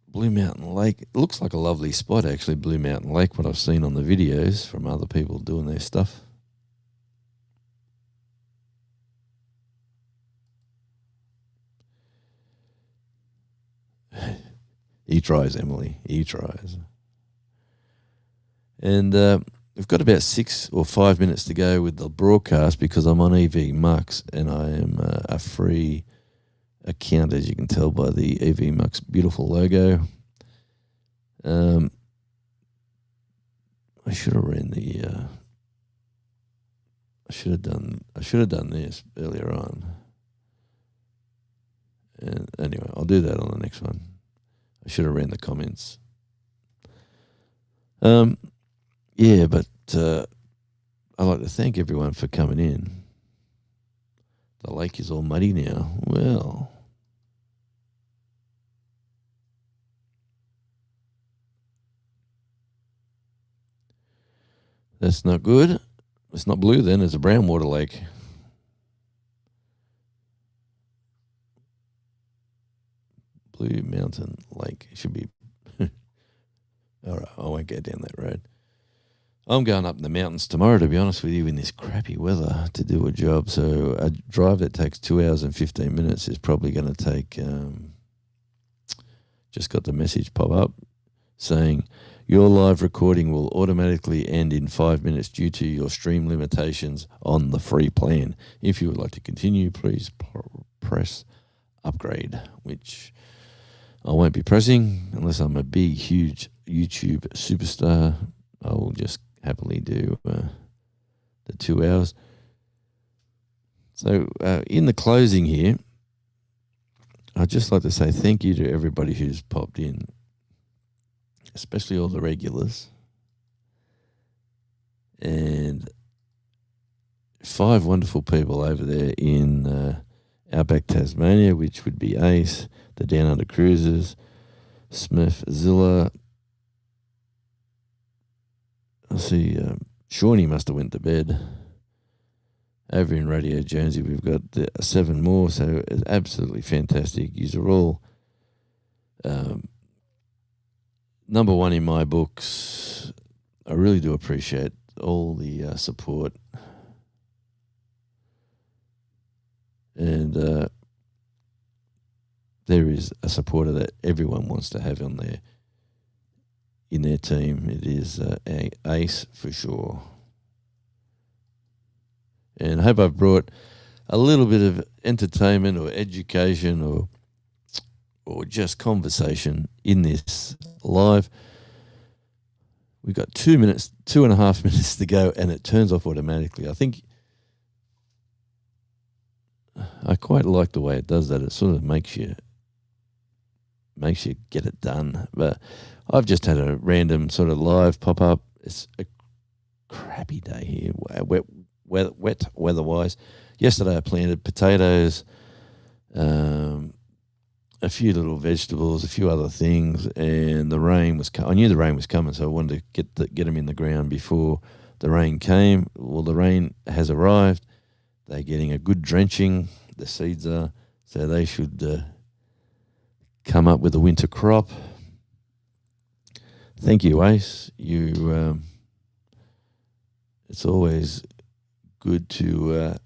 Blue Mountain Lake, it looks like a lovely spot, actually, Blue Mountain Lake, what I've seen on the videos from other people doing their stuff. He tries, Emily. He tries. And we've got about 6 or 5 minutes to go with the broadcast, because I'm on EV Mux, and I am a free account, as you can tell by the EV Mux beautiful logo. I should have ran I should have done this earlier on. And anyway, I'll do that on the next one. I should have ran the comments. Yeah, but I'd like to thank everyone for coming in. The lake is all muddy now. Well, That's not good. It's not blue then, it's a brown water lake. Blue Mountain Lake. It should be. All right, I won't go down that road. I'm going up in the mountains tomorrow, to be honest with you, in this crappy weather to do a job. So a drive that takes 2 hours and 15 minutes is probably going to take, just got the message pop up saying, your live recording will automatically end in 5 minutes due to your stream limitations on the free plan. If you would like to continue, please press upgrade, which I won't be pressing unless I'm a big, huge YouTube superstar. I will just happily do the 2 hours. So in the closing here, I'd just like to say thank you to everybody who's popped in, especially all the regulars. And 5 wonderful people over there in Outback Tasmania, which would be Ace, the Down Under Cruisers, Smith, Zilla. I see Shawnee must have went to bed. Over in Radio Jonesy, we've got 7 more, so it's absolutely fantastic. You're all number one in my books. I really do appreciate all the support. And there is a supporter that everyone wants to have in their team. It is Ace for sure. And I hope I've brought a little bit of entertainment or education or just conversation in this live. We've got 2 minutes, 2.5 minutes to go, and it turns off automatically. I think I quite like the way it does that. It sort of makes you get it done. But I've just had a random sort of live pop up. It's a crappy day here, wet weather-wise. Yesterday I planted potatoes, a few little vegetables, a few other things, and the rain was. I knew the rain was coming, so I wanted to get them in the ground before the rain came. Well, the rain has arrived. They're getting a good drenching. The seeds are, so they should come up with a winter crop. Thank you, Ace. You. It's always good to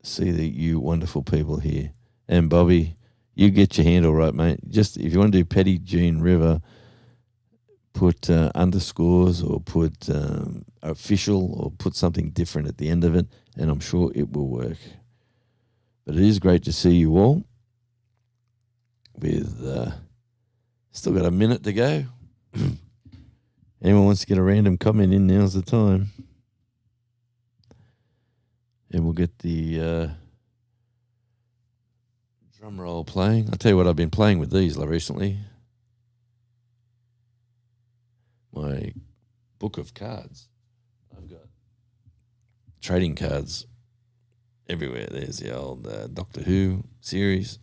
see you wonderful people here. And Bobby, you get your handle right, mate. Just if you want to do Petty Jean River, put underscores or put official or put something different at the end of it, and I'm sure it will work. But it is great to see you all. With still got a minute to go. Anyone wants to get a random comment in, now's the time. And we'll get the drum roll playing. I'll tell you what, I've been playing with these recently. My book of cards. I've got trading cards everywhere. There's the old Doctor Who series.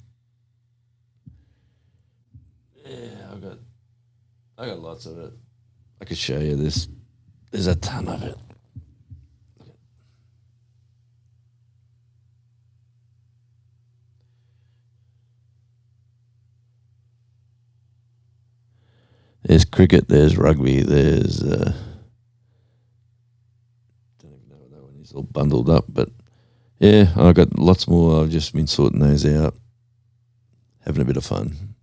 Yeah, I got lots of it. I could show you this. There's a ton of it. There's cricket, there's rugby, there's don't even know what that one is, all bundled up, but yeah, I've got lots more. I've just been sorting those out, having a bit of fun,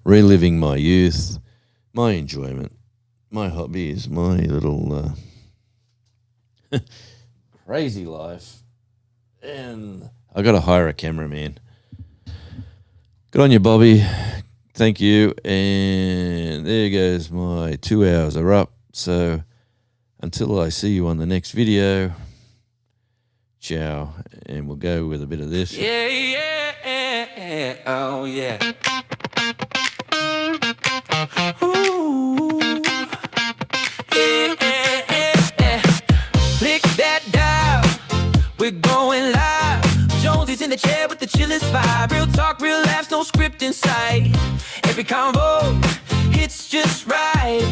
reliving my youth, my enjoyment, my hobbies, my little crazy life, and I got to hire a cameraman. Good on you, Bobby. Thank you. And there goes my 2 hours are up. So until I see you on the next video, ciao. And we'll go with a bit of this. Yeah, yeah, oh yeah. Ooh. Yeah. Click that dial. We're going live. Jonesy's in the chair with the chillest vibe. Real talk, real laughs, no script in sight. Every convo hits just right.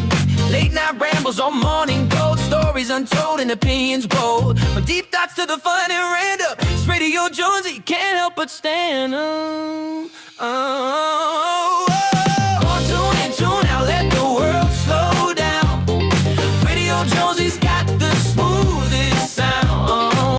Late night rambles on morning gold, stories untold and opinions bold. From deep thoughts to the fun and random, it's Radio Jonesy, can't help but stand.